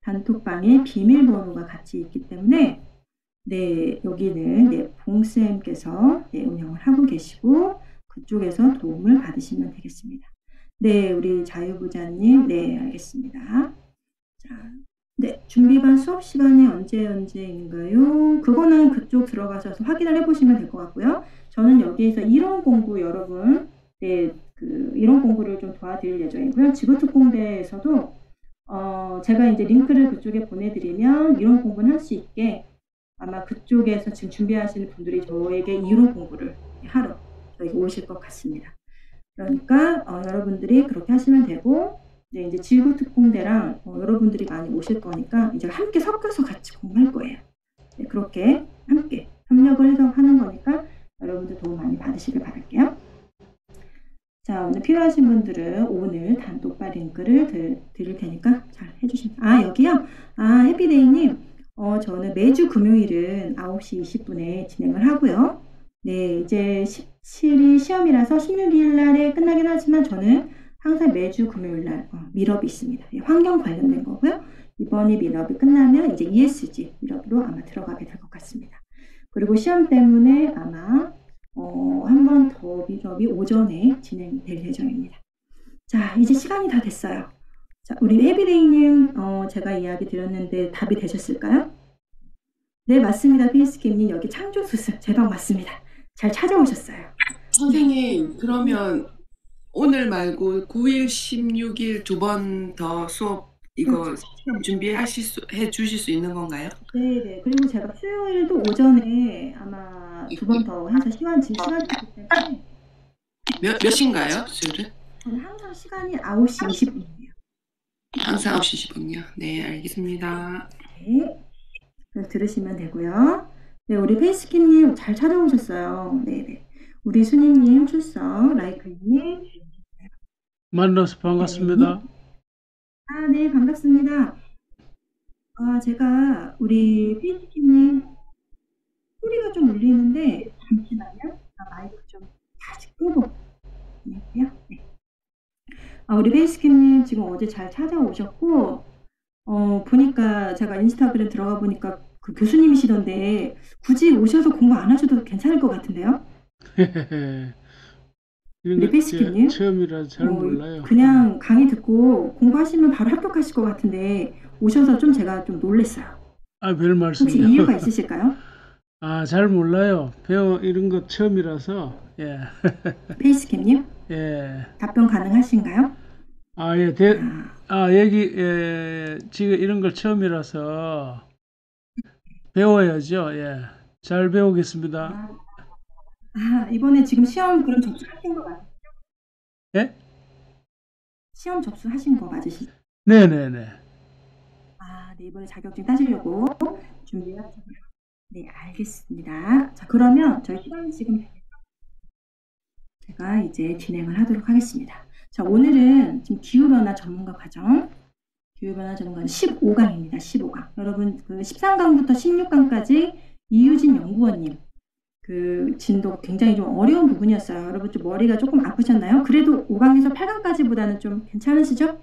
단톡방에 비밀번호가 같이 있기 때문에 네, 여기는 네, 봉쌤께서 네, 운영을 하고 계시고 그쪽에서 도움을 받으시면 되겠습니다. 네, 우리 자유부자님, 네, 알겠습니다. 자, 네, 준비반 수업 시간이 언제인가요? 그거는 그쪽 들어가셔서 확인을 해보시면 될 것 같고요. 저는 여기에서 이론 공부 여러분, 네, 그 이론 공부를 좀 도와드릴 예정이고요. 지구특공대에서도 제가 이제 링크를 그쪽에 보내드리면 이론 공부는 할 수 있게 아마 그쪽에서 지금 준비하시는 분들이 저에게 이론 공부를 하러 저에게 오실 것 같습니다. 그러니까 여러분들이 그렇게 하시면 되고 네, 이제 지구특공대랑 여러분들이 많이 오실 거니까 이제 함께 섞여서 같이 공부할 거예요. 네, 그렇게 함께 협력을 해서 하는 거니까 여러분들 도움 많이 받으시길 바랄게요. 자, 오늘 필요하신 분들은 오늘 단톡방 링크를 드릴 테니까 잘 해주시면. 여기요? 해피데이님, 저는 매주 금요일은 9시 20분에 진행을 하고요. 네, 이제 17일 시험이라서 16일 날에 끝나긴 하지만 저는 항상 매주 금요일 날 밀업이 있습니다. 환경 관련된 거고요. 이번에 밀업이 끝나면 이제 ESG 밀업으로 아마 들어가게 될 것 같습니다. 그리고 시험 때문에 아마 한 번 더 밀업이 오전에 진행될 예정입니다. 자, 이제 시간이 다 됐어요. 자, 우리 해비데이님, 제가 이야기 드렸는데 답이 되셨을까요? 네, 맞습니다. 피스킴님, 여기 창조수습 제 방 맞습니다. 잘 찾아오셨어요. 선생님, 그러면 오늘 말고 9일, 16일 두 번 더 수업 이거 시험 해 주실 수 있는 건가요? 네. 그리고 제가 수요일도 오전에 아마 두 번 더 해서 지금 시간이 있기 때문에 몇 시인가요, 수요일은? 저는 항상 시간이 9시 20분이에요. 항상 9시 20분이요. 네, 알겠습니다. 네. 들으시면 되고요. 네, 우리 페이스킴님 잘 찾아오셨어요. 네네. 우리 순이님 출석, 라이크님. 만나서 반갑습니다. 네, 반갑습니다. 제가 우리 페이스킴님 소리가 좀 울리는데 잠시만요. 마이크 좀 다시 끄고 있고요. 네. 우리 페이스킴님 지금 어제 잘 찾아오셨고 보니까 제가 인스타그램 들어가 보니까 그 교수님이시던데 굳이 오셔서 공부 안 하셔도 괜찮을 것 같은데요? 우리 페이스킴님 처음이라 잘 몰라요. 그냥 강의 듣고 공부하시면 바로 합격하실 것 같은데 오셔서 제가 좀 놀랬어요. 별 말씀이요. 혹시 이유가 있으실까요? 잘 몰라요. 이런 거 처음이라서. 예. 페이스캠님? 예. 답변 가능하신가요? 여기 지금 이런 걸 처음이라서 배워야죠. 예. 잘 배우겠습니다. 이번에 지금 시험 그럼 접수하신 거 맞으시죠? 예? 시험 접수하신 거 맞으시죠? 네네네. 네, 이번에 자격증 따시려고 준비하시고요. 네, 알겠습니다. 자, 그러면 저희 시간이 지금 제가 이제 진행을 하도록 하겠습니다. 자, 오늘은 지금 기후변화 전문가 과정, 기후변화 전문가는 15강입니다. 15강. 여러분, 그 13강부터 16강까지 이유진 연구원님, 그 진도 굉장히 좀 어려운 부분이었어요. 여러분 좀 머리가 조금 아프셨나요? 그래도 5강에서 8강까지보다는 좀 괜찮으시죠?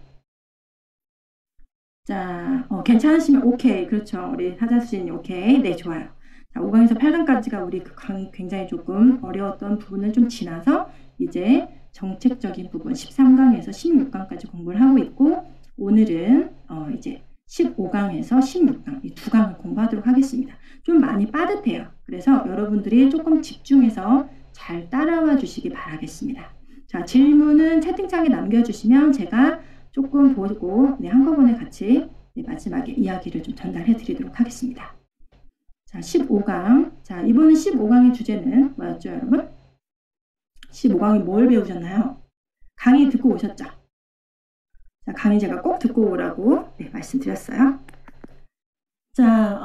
자, 괜찮으시면 오케이. 그렇죠. 우리 하자수진님 오케이. 네, 좋아요. 자, 5강에서 8강까지가 우리 그 강의 굉장히 조금 어려웠던 부분을 좀 지나서 이제 정책적인 부분 13강에서 16강까지 공부를 하고 있고 오늘은 이제 15강에서 16강 이 두 강을 공부하도록 하겠습니다. 좀 많이 빠듯해요. 그래서 여러분들이 조금 집중해서 잘 따라와 주시기 바라겠습니다. 자, 질문은 채팅창에 남겨주시면 제가 조금 보고 한꺼번에 같이 마지막에 이야기를 좀 전달해 드리도록 하겠습니다. 자, 15강. 자, 이번에 15강의 주제는 뭐였죠, 여러분? 15강이 뭘 배우셨나요? 강의 듣고 오셨죠? 자, 강의 제가 꼭 듣고 오라고 말씀드렸어요. 자,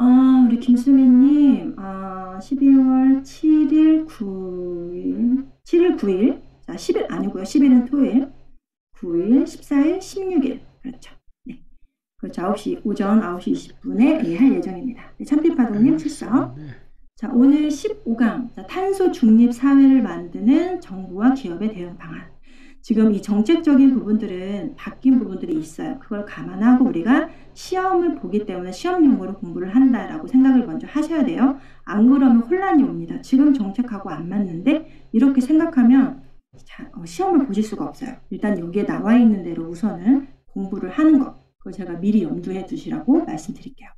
우리 김수민님, 12월 7일, 9일, 7일, 9일, 자, 10일 아니고요. 10일은 토요일, 9일, 14일, 16일. 그렇죠. 네. 그렇죠. 오전 9시 20분에 할 예정입니다. 네, 참빛파동님 출석. 자, 오늘 15강. 자, 탄소 중립 사회를 만드는 정부와 기업의 대응 방안. 지금 이 정책적인 부분들은 바뀐 부분들이 있어요. 그걸 감안하고 우리가 시험을 보기 때문에 시험용으로 공부를 한다라고 생각을 먼저 하셔야 돼요. 안 그러면 혼란이 옵니다. 지금 정책하고 안 맞는데 이렇게 생각하면 시험을 보실 수가 없어요. 일단 여기에 나와 있는 대로 우선은 공부를 하는 것. 그걸 제가 미리 염두해 두시라고 말씀드릴게요.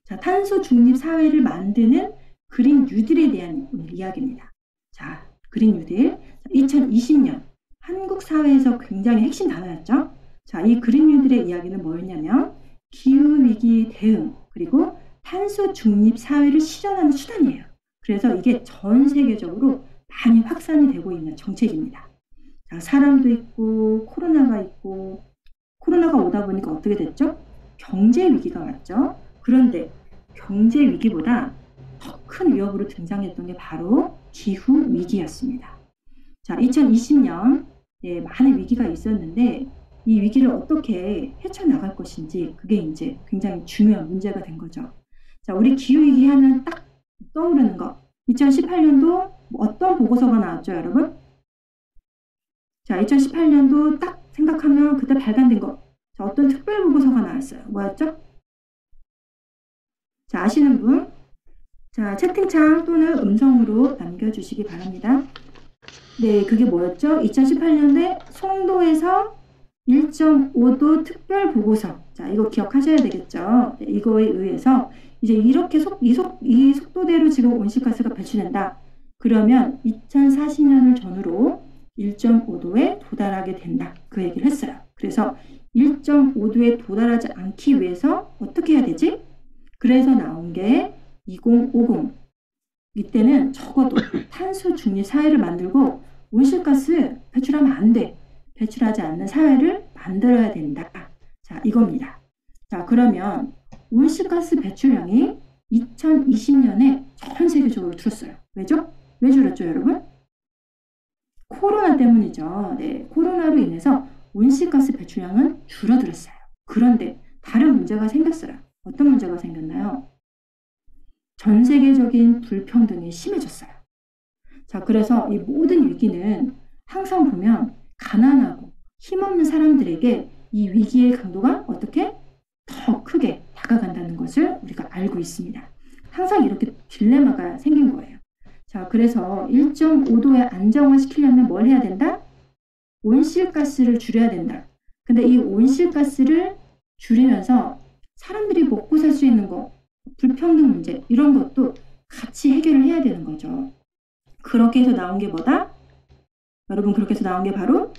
자, 탄소 중립 사회를 만드는 그린 뉴딜에 대한 오늘 이야기입니다. 자, 그린 뉴딜. 2020년 한국 사회에서 굉장히 핵심 단어였죠. 자, 이 그린 뉴딜의 이야기는 뭐였냐면 기후위기 대응 그리고 탄소 중립 사회를 실현하는 수단이에요. 그래서 이게 전 세계적으로 많이 확산이 되고 있는 정책입니다. 자, 사람도 있고 코로나가 있고 코로나가 오다 보니까 어떻게 됐죠? 경제 위기가 왔죠. 그런데 경제 위기보다 더 큰 위협으로 등장했던 게 바로 기후 위기였습니다. 자, 2020년 많은 위기가 있었는데 이 위기를 어떻게 헤쳐나갈 것인지 그게 이제 굉장히 중요한 문제가 된 거죠. 자, 우리 기후위기 하면 딱 떠오르는 거. 2018년도 어떤 보고서가 나왔죠, 여러분? 자, 2018년도 딱 생각하면 그때 발간된 거. 자, 어떤 특별 보고서가 나왔어요. 뭐였죠? 자, 아시는 분? 자, 채팅창 또는 음성으로 남겨주시기 바랍니다. 네, 그게 뭐였죠? 2018년에 송도에서 1.5도 특별 보고서. 자, 이거 기억하셔야 되겠죠? 네, 이거에 의해서 이제 이렇게 이 속도대로 지금 온실가스가 배출된다. 그러면 2040년을 전후로 1.5도에 도달하게 된다. 그 얘기를 했어요. 그래서 1.5도에 도달하지 않기 위해서 어떻게 해야 되지? 그래서 나온 게 2050. 이때는 적어도 탄소 중립 사회를 만들고 온실가스 배출하면 안 돼. 배출하지 않는 사회를 만들어야 된다. 자, 이겁니다. 자, 그러면 온실가스 배출량이 2020년에 전 세계적으로 줄었어요. 왜죠? 왜 줄었죠, 여러분? 코로나 때문이죠. 네, 코로나로 인해서 온실가스 배출량은 줄어들었어요. 그런데 다른 문제가 생겼어요. 어떤 문제가 생겼나요? 전 세계적인 불평등이 심해졌어요. 자, 그래서 이 모든 위기는 항상 보면 가난하고 힘없는 사람들에게 이 위기의 강도가 어떻게 더 크게 다가간다는 것을 우리가 알고 있습니다. 항상 이렇게 딜레마가 생긴 거예요. 자, 그래서 1.5도에 안정화시키려면 뭘 해야 된다? 온실가스를 줄여야 된다. 근데 이 온실가스를 줄이면서 사람들이 먹고 살 수 있는 거, 불평등 문제 이런 것도 같이 해결을 해야 되는 거죠. 그렇게 해서 나온 게 뭐다? 여러분, 그렇게 해서 나온 게 바로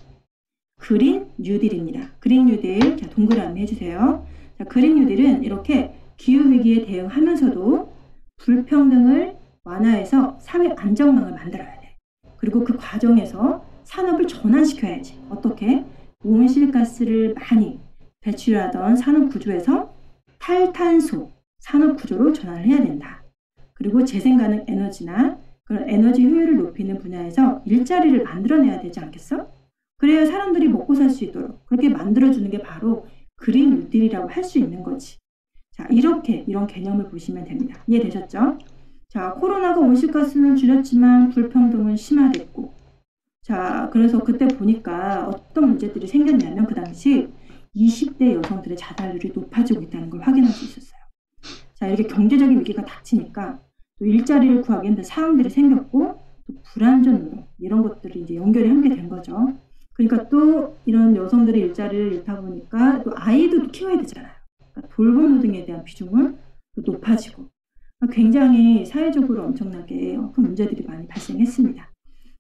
그린 뉴딜입니다. 그린 뉴딜, 자, 동그라미 해주세요. 자, 그린 뉴딜은 이렇게 기후위기에 대응하면서도 불평등을 완화해서 사회 안정망을 만들어야 돼. 그리고 그 과정에서 산업을 전환시켜야지. 어떻게? 온실가스를 많이 배출하던 산업 구조에서 탈탄소 산업 구조로 전환을 해야 된다. 그리고 재생 가능 에너지나 그런 에너지 효율을 높이는 분야에서 일자리를 만들어내야 되지 않겠어? 그래야 사람들이 먹고 살 수 있도록 그렇게 만들어주는 게 바로 그린 뉴딜이라고 할 수 있는 거지. 자, 이렇게 이런 개념을 보시면 됩니다. 이해되셨죠? 자, 코로나가 온실가스는 줄였지만 불평등은 심화됐고, 자, 그래서 그때 보니까 어떤 문제들이 생겼냐면 그 당시 20대 여성들의 자살률이 높아지고 있다는 걸 확인할 수 있었어요. 자, 이렇게 경제적인 위기가 닥치니까 또 일자리를 구하기 힘든 상황들이 생겼고 또 불안전 노동 이런 것들이 이제 연결이 함께 된 거죠. 그러니까 또 이런 여성들의 일자리를 잃다 보니까 또 아이도 키워야 되잖아요. 그러니까 돌봄 노동에 대한 비중은 또 높아지고 그러니까 굉장히 사회적으로 엄청나게 큰 문제들이 많이 발생했습니다.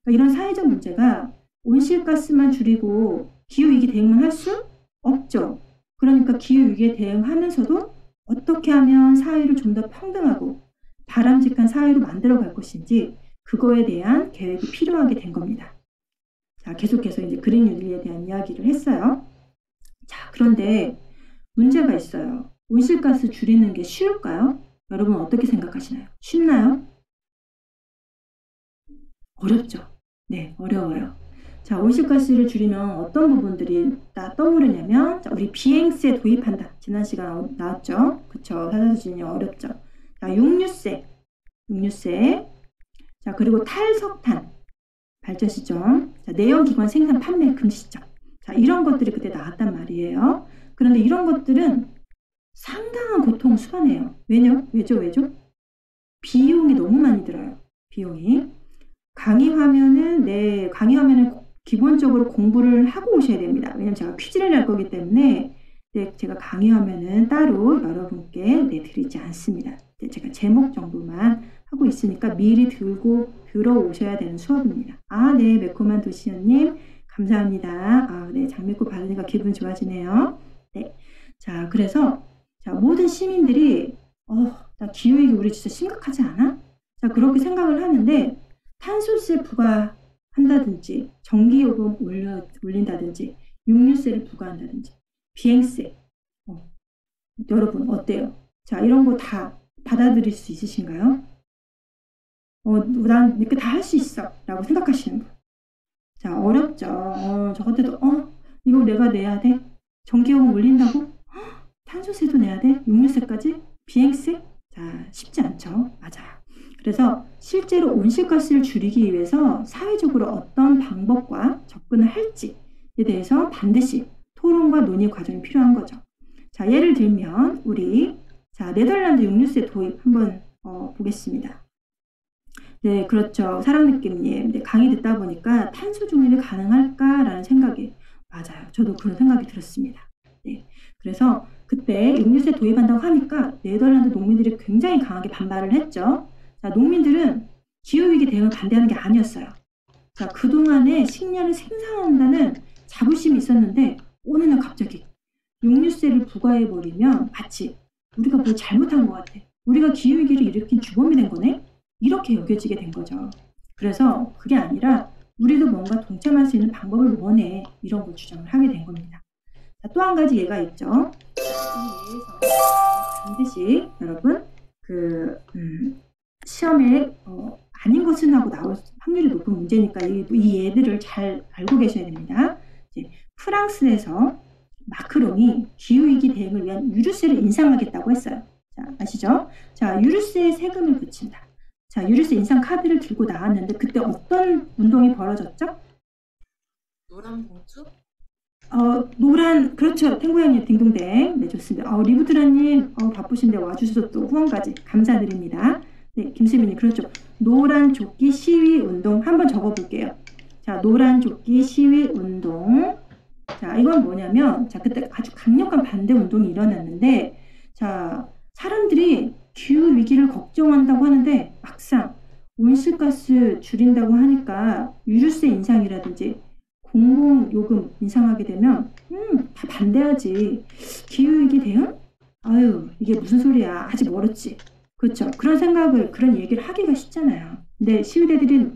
그러니까 이런 사회적 문제가 온실가스만 줄이고 기후위기 대응만 할 수 없죠. 그러니까 기후위기에 대응하면서도 어떻게 하면 사회를 좀 더 평등하고 바람직한 사회로 만들어갈 것인지 그거에 대한 계획이 필요하게 된 겁니다. 자, 계속해서 이제 그린 뉴딜에 대한 이야기를 했어요. 자, 그런데 문제가 있어요. 온실가스 줄이는 게 쉬울까요? 여러분 어떻게 생각하시나요? 쉽나요? 어렵죠. 네, 어려워요. 자, 온실가스를 줄이면 어떤 부분들이 다 떠오르냐면, 자, 우리 비행세 도입한다. 지난 시간 나왔죠? 그쵸? 사사수준이 어렵죠. 자, 육류세. 자, 그리고 탈석탄. 발전 시점, 자, 내연기관 생산 판매 금지 시점. 자, 이런 것들이 그때 나왔단 말이에요. 그런데 이런 것들은 상당한 고통을 수반해요. 왜죠? 비용이 너무 많이 들어요. 비용이. 강의 화면은 기본적으로 공부를 하고 오셔야 됩니다. 왜냐면 제가 퀴즈를 낼 거기 때문에 제가 강의 화면은 따로 여러분께 내드리지 않습니다. 제가 제목 정도만 하고 있으니까 미리 들어오셔야 되는 수업입니다. 네, 매콤한 도시연님 감사합니다. 네, 장미꽃 받으니까 기분 좋아지네요. 네, 자, 그래서 모든 시민들이 나 기후위기 우리 진짜 심각하지 않아? 자, 그렇게 생각을 하는데 탄소세 부과한다든지 전기요금 올린다든지 육류세를 부과한다든지 비행세 여러분 어때요? 자, 이런 거 다 받아들일 수 있으신가요? 난 이렇게 다 할 수 있어 라고 생각하시는 분. 자, 어렵죠. 저것들도 이거 내가 내야 돼? 전기요금 올린다고? 탄소세도 내야 돼? 육류세까지? 비행세? 자, 쉽지 않죠. 맞아요. 그래서 실제로 온실가스를 줄이기 위해서 사회적으로 어떤 방법과 접근을 할지에 대해서 반드시 토론과 논의 과정이 필요한 거죠. 자, 예를 들면 네덜란드 육류세 도입 한번 보겠습니다. 네, 그렇죠. 사랑느낌님, 네, 강의 듣다 보니까 탄소 중립이 가능할까라는 생각이 맞아요. 저도 그런 생각이 들었습니다. 네, 그래서 그때 육류세 도입한다고 하니까 네덜란드 농민들이 굉장히 강하게 반발을 했죠. 자, 농민들은 기후위기 대응을 반대하는 게 아니었어요. 자, 그동안에 식량을 생산한다는 자부심이 있었는데 어느 날 갑자기 육류세를 부과해버리면 마치 우리가 뭘 잘못한 것 같아. 우리가 기후위기를 일으킨 주범이 된 거네? 이렇게 여겨지게 된 거죠. 그래서 그게 아니라 우리도 뭔가 동참할 수 있는 방법을 원해. 이런 걸 주장을 하게 된 겁니다. 자, 또 한 가지 예가 있죠. 이 예에서 반드시 여러분 시험에 아닌 것은 하고 나올 확률이 높은 문제니까 이 예들을 잘 알고 계셔야 됩니다. 이제 프랑스에서 마크롱이 기후위기 대응을 위한 유류세를 인상하겠다고 했어요. 자, 아시죠? 자, 유류세에 세금을 붙인다. 자, 유류세 인상 카드를 들고 나왔는데 그때 어떤 운동이 벌어졌죠? 노란 봉투? 그렇죠. 탱고양이 딩동댕. 네, 좋습니다. 리부트라님, 바쁘신데 와주셔서 또 후원까지 감사드립니다. 네, 김수민님, 그렇죠. 노란 조끼 시위 운동 한번 적어볼게요. 자, 노란 조끼 시위 운동. 자, 이건 뭐냐면, 자, 그때 아주 강력한 반대 운동이 일어났는데, 자, 사람들이 기후 위기를 걱정한다고 하는데 막상 온실가스 줄인다고 하니까 유류세 인상이라든지 공공요금 인상하게 되면 다 반대하지. 기후위기 대응? 이게 무슨 소리야. 아직 멀었지. 그렇죠. 그런 얘기를 하기가 쉽잖아요. 근데 시위대들이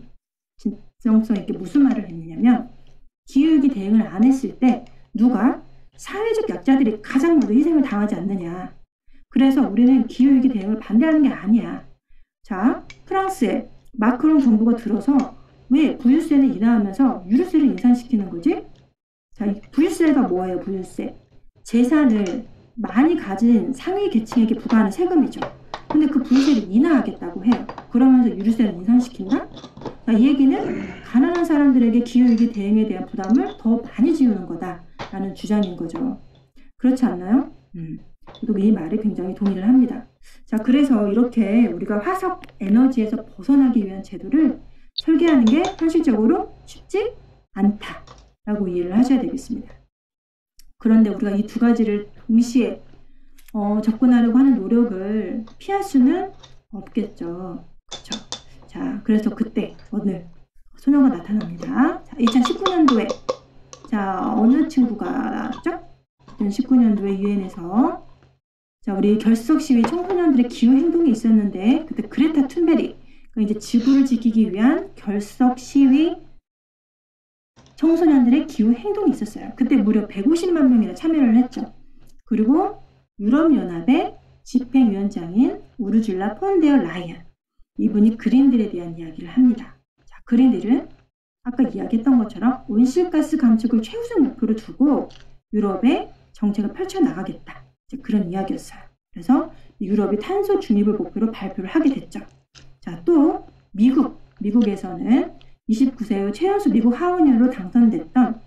진정성 있게 무슨 말을 했느냐면 기후위기 대응을 안 했을 때 누가 사회적 약자들이 가장 먼저 희생을 당하지 않느냐. 그래서 우리는 기후위기 대응을 반대하는 게 아니야. 자, 프랑스에 마크롱 정부가 들어서 왜 부유세는 인하하면서 유류세를 인상시키는 거지? 자, 부유세가 뭐예요, 부유세? 재산을 많이 가진 상위 계층에게 부과하는 세금이죠. 근데 그 부유세를 인하하겠다고 해요. 그러면서 유류세를 인상시킨다? 자, 이 얘기는 가난한 사람들에게 기후위기 대응에 대한 부담을 더 많이 지우는 거다라는 주장인 거죠. 그렇지 않나요? 저도 이 말에 굉장히 동의를 합니다. 자, 그래서 이렇게 우리가 화석 에너지에서 벗어나기 위한 제도를 설계하는 게 현실적으로 쉽지 않다라고 이해를 하셔야 되겠습니다. 그런데 우리가 이 두 가지를 동시에 접근하려고 하는 노력을 피할 수는 없겠죠. 그렇죠? 자, 그래서 그때 어느 소녀가 나타납니다. 자, 2019년도에 자, 어느 친구가 나왔죠? 2019년도에 유엔에서 자, 우리 결석 시위 청소년들의 기후 행동이 있었는데 그때 그레타 툰베리 이제 지구를 지키기 위한 결석 시위 청소년들의 기후 행동이 있었어요. 그때 무려 150만 명이나 참여를 했죠. 그리고 유럽연합의 집행위원장인 우르줄라 폰데어 라이언 이분이 그린딜에 대한 이야기를 합니다. 자, 그린딜은 아까 이야기했던 것처럼 온실가스 감축을 최우선 목표로 두고 유럽에 정책을 펼쳐나가겠다. 그런 이야기였어요. 그래서 유럽이 탄소 중립을 목표로 발표를 하게 됐죠. 자, 또 미국에서는 29세 후 최연소 미국 하원의원으로 당선됐던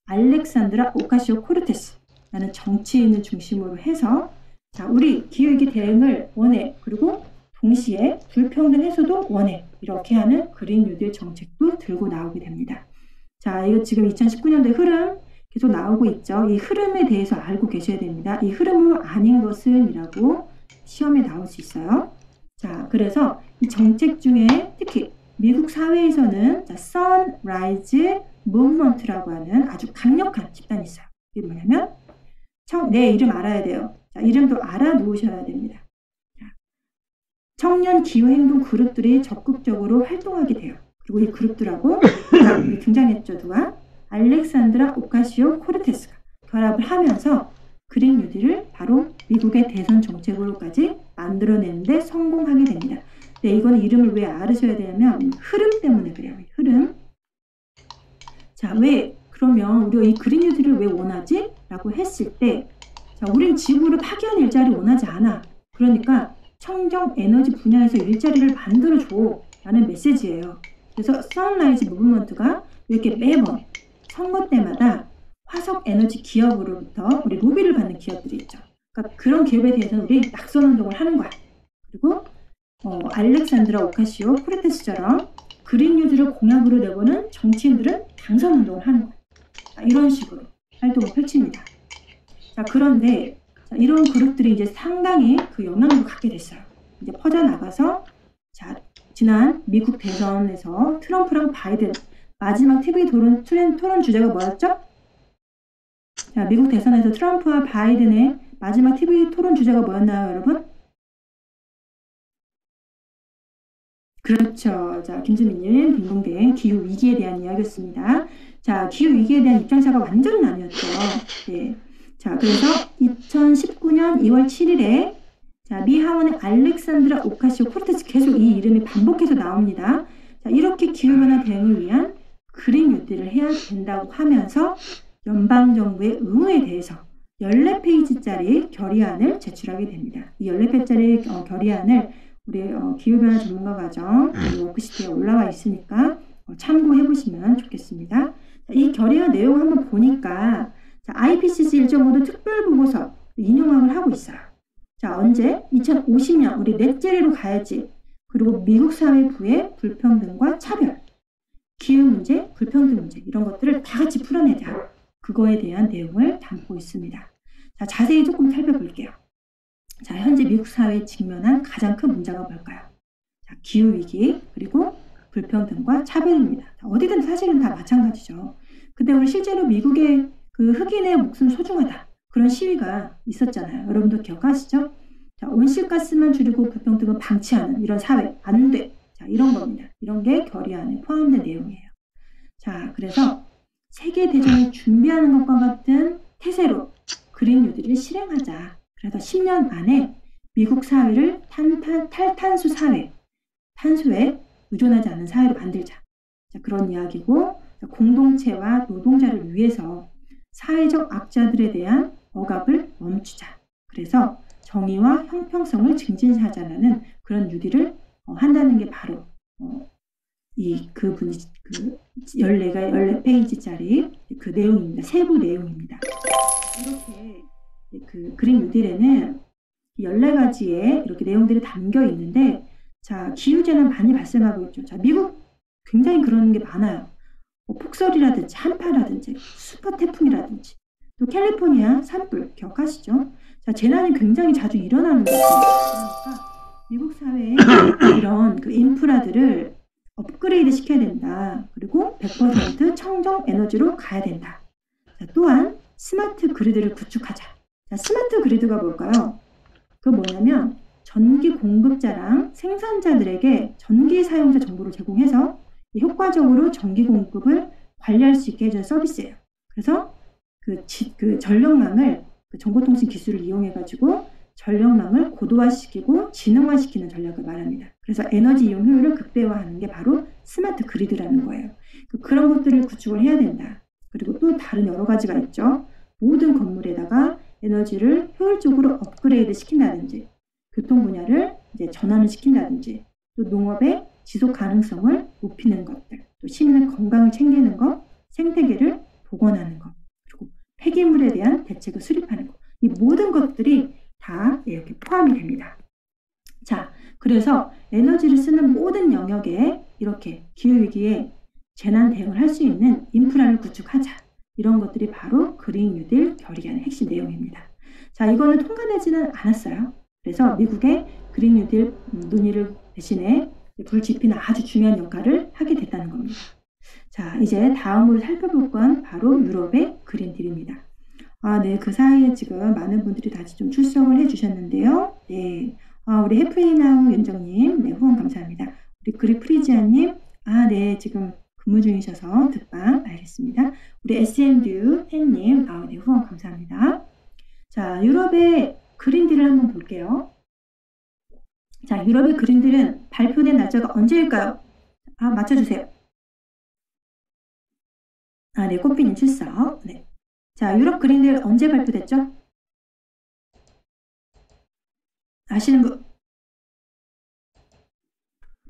알렉산드라 오카시오-코르테스라는 정치인을 중심으로 해서 자, 우리 기후위기 대응을 원해. 그리고 동시에 불평등 해소도 원해. 이렇게 하는 그린 뉴딜 정책도 들고 나오게 됩니다. 자, 이거 지금 2019년도의 흐름 계속 나오고 있죠. 이 흐름에 대해서 알고 계셔야 됩니다. 이 흐름으로 아닌 것은 이라고 시험에 나올 수 있어요. 자, 그래서 이 정책 중에 특히 미국 사회에서는 자, Sunrise Movement라고 하는 아주 강력한 집단이 있어요. 이게 뭐냐면 내 이름 알아야 돼요. 자, 이름도 알아놓으셔야 됩니다. 자, 청년 기후행동 그룹들이 적극적으로 활동하게 돼요. 그리고 이 그룹들하고 등장했죠. 누가? 알렉산드라 오카시오-코르테스가 결합을 하면서 그린 뉴딜을 바로 미국의 대선 정책으로까지 만들어내는데 성공하게 됩니다. 네, 이거는 이름을 왜 알으셔야 되냐면 흐름 때문에 그래요. 흐름. 자, 왜 그러면 우리가 이 그린 뉴딜을 왜 원하지? 라고 했을 때 자, 우린 지구를 파괴하는 일자리 원하지 않아. 그러니까 청정 에너지 분야에서 일자리를 만들어줘 라는 메시지예요. 그래서 선라이즈 무브먼트가 이렇게 매번 선거 때마다 화석 에너지 기업으로부터 우리 로비를 받는 기업들이 있죠. 그러니까 그런 기업에 대해서는 우리 낙선 운동을 하는 거야. 그리고 알렉산드라 오카시오-코르테스처럼 그린 뉴딜을 공약으로 내보는 정치인들은 당선 운동을 하는 거야. 이런 식으로 활동을 펼칩니다. 자, 그런데 자, 이런 그룹들이 이제 상당히 그 영향력을 갖게 됐어요. 이제 퍼져나가서 자, 지난 미국 대선에서 트럼프랑 바이든 마지막 TV 토론 주제가 뭐였죠? 자, 미국 대선에서 트럼프와 바이든의 마지막 TV 토론 주제가 뭐였나요, 여러분? 그렇죠. 자, 김수민님, 딩동댕 기후 위기에 대한 이야기였습니다. 자, 기후 위기에 대한 입장차가 완전히 나뉘었죠. 네. 자, 그래서 2019년 2월 7일에 자, 미 하원의 알렉산드라 오카시오-코르테스 계속 이 이름이 반복해서 나옵니다. 자, 이렇게 기후변화 대응을 위한 그린 뉴딜을 해야 된다고 하면서 연방정부의 의무에 대해서 14페이지짜리 결의안을 제출하게 됩니다. 이 14페이지짜리 결의안을 우리 기후변화 전문가 과정 워크시트에 올라와 있으니까 참고해 보시면 좋겠습니다. 자, 이 결의안 내용 한번 보니까 자, IPCC 1.5도 특별보고서 인용을 하고 있어요. 자, 언제? 2050년 우리 넷제로로 가야지. 그리고 미국 사회부의 불평등과 차별, 기후 문제, 불평등 문제 이런 것들을 다 같이 풀어내자. 그거에 대한 내용을 담고 있습니다. 자, 자세히 조금 살펴볼게요. 자, 현재 미국 사회에 직면한 가장 큰 문제가 뭘까요? 자, 기후위기 그리고 불평등과 차별입니다. 자, 어디든 사실은 다 마찬가지죠. 근데 우리 실제로 미국의 그 흑인의 목숨 소중하다. 그런 시위가 있었잖아요. 여러분도 기억하시죠? 자, 온실가스만 줄이고 불평등은 방치하는 이런 사회 안 돼. 자, 이런 겁니다. 이런 게 결의안에 포함된 내용이에요. 자, 그래서 세계대전을 준비하는 것과 같은 태세로 그린 뉴딜을 실행하자. 그래서 10년 안에 미국 사회를 탈탄소 사회, 탄소에 의존하지 않는 사회로 만들자. 자, 그런 이야기고 공동체와 노동자를 위해서 사회적 악자들에 대한 억압을 멈추자. 그래서 정의와 형평성을 증진하자라는 그런 뉴딜을 한다는 게 바로 그 14페이지짜리 그 내용입니다. 세부 내용입니다. 이렇게 그 그린 뉴딜에는 14가지의 이렇게 내용들이 담겨 있는데 자, 기후재난 많이 발생하고 있죠. 자, 미국 굉장히 그런 게 많아요. 폭설이라든지 한파라든지 슈퍼 태풍이라든지 또 캘리포니아 산불 기억하시죠? 자, 재난이 굉장히 자주 일어나는 거죠. 그러니까 미국 사회에 이런 그 인프라들을 업그레이드 시켜야 된다. 그리고 100% 청정 에너지로 가야 된다. 자, 또한 스마트 그리드를 구축하자. 자, 스마트 그리드가 뭘까요? 그건 뭐냐면 전기 공급자랑 생산자들에게 전기 사용자 정보를 제공해서 효과적으로 전기 공급을 관리할 수 있게 해주는 서비스예요. 그래서 그 전력망을 그 정보통신 기술을 이용해가지고 전력망을 고도화시키고 지능화시키는 전략을 말합니다. 그래서 에너지 이용 효율을 극대화하는 게 바로 스마트 그리드라는 거예요. 그런 것들을 구축을 해야 된다. 그리고 또 다른 여러 가지가 있죠. 모든 건물에다가 에너지를 효율적으로 업그레이드 시킨다든지, 교통 분야를 이제 전환을 시킨다든지, 또 농업의 지속 가능성을 높이는 것들, 또 시민의 건강을 챙기는 것, 생태계를 복원하는 것, 그리고 폐기물에 대한 대책을 수립하는 것. 이 모든 것들이 다 이렇게 포함이 됩니다. 자, 그래서 에너지를 쓰는 모든 영역에 이렇게 기후위기에 재난 대응을 할 수 있는 인프라를 구축하자. 이런 것들이 바로 그린 뉴딜 결의안의 핵심 내용입니다. 자, 이거는 통과되지는 않았어요. 그래서 미국의 그린 뉴딜 논의를 대신에 불지피는 아주 중요한 역할을 하게 됐다는 겁니다. 자, 이제 다음으로 살펴볼 건 바로 유럽의 그린딜입니다. 네, 그 사이에 지금 많은 분들이 다시 좀 출석을 해주셨는데요. 네, 우리 해프이나우 윤정님, 네, 후원 감사합니다. 우리 그리프리지아님, 네, 지금 근무 중이셔서 득방 알겠습니다. 우리 SM듀 팬님, 네, 후원 감사합니다. 자, 유럽의 그린딜을 한번 볼게요. 자, 유럽의 그린딜은 발표된 날짜가 언제일까요? 맞춰주세요. 네, 꽃피님 출석. 네. 자, 유럽 그린딜 언제 발표됐죠? 아시는 분?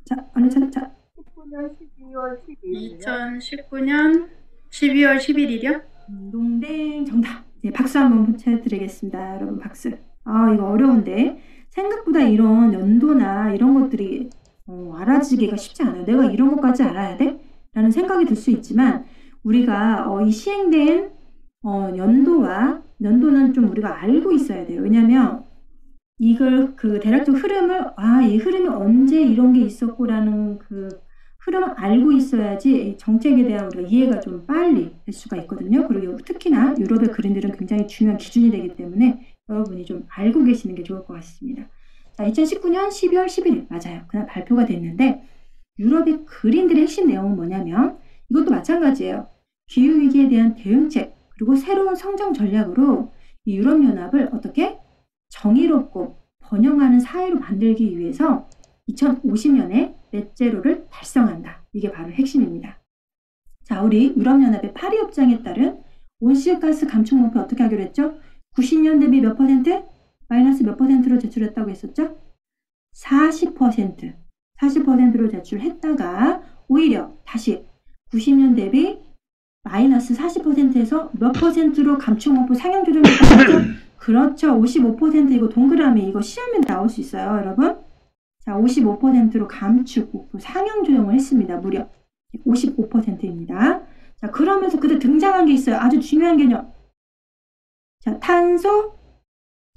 자, 어느 차? 19년 12월 10일. 2019년 12월 10일이요? 농댕 정답. 네, 박수 한번 쳐드리겠습니다. 여러분 박수. 이거 어려운데 생각보다 이런 연도나 이런 것들이 알아지기가 쉽지 않아요. 내가 이런 것까지 알아야 돼? 라는 생각이 들 수 있지만 우리가 이 시행된 연도는 좀 우리가 알고 있어야 돼요. 왜냐면 이걸 그 대략적 흐름을 이 흐름이 언제 이런 게 있었고라는 그 흐름을 알고 있어야지 정책에 대한 우리가 이해가 좀 빨리 될 수가 있거든요. 그리고 특히나 유럽의 그린딜은 굉장히 중요한 기준이 되기 때문에 여러분이 좀 알고 계시는 게 좋을 것 같습니다. 자, 2019년 12월 11일 맞아요. 그날 발표가 됐는데 유럽의 그린딜의 핵심 내용은 뭐냐면 이것도 마찬가지예요. 기후위기에 대한 대응책 그리고 새로운 성장 전략으로 이 유럽연합을 어떻게 정의롭고 번영하는 사회로 만들기 위해서 2050년에 넷제로를 달성한다. 이게 바로 핵심입니다. 자, 우리 유럽연합의 파리 협정에 따른 온실가스 감축 목표 어떻게 하기로 했죠? 90년 대비 몇 퍼센트? 마이너스 몇 퍼센트로 제출했다고 했었죠? 40%로 제출했다가 오히려 다시 90년 대비 마이너스 40%에서 몇 퍼센트로 감축 목표 상향 조정했다고 했죠? 그렇죠. 55% 이거 동그라미 이거 시험에 나올 수 있어요, 여러분. 자, 55%로 감축 목표 상향 조정을 했습니다. 무려 55%입니다. 자, 그러면서 그때 등장한 게 있어요. 아주 중요한 개념. 자,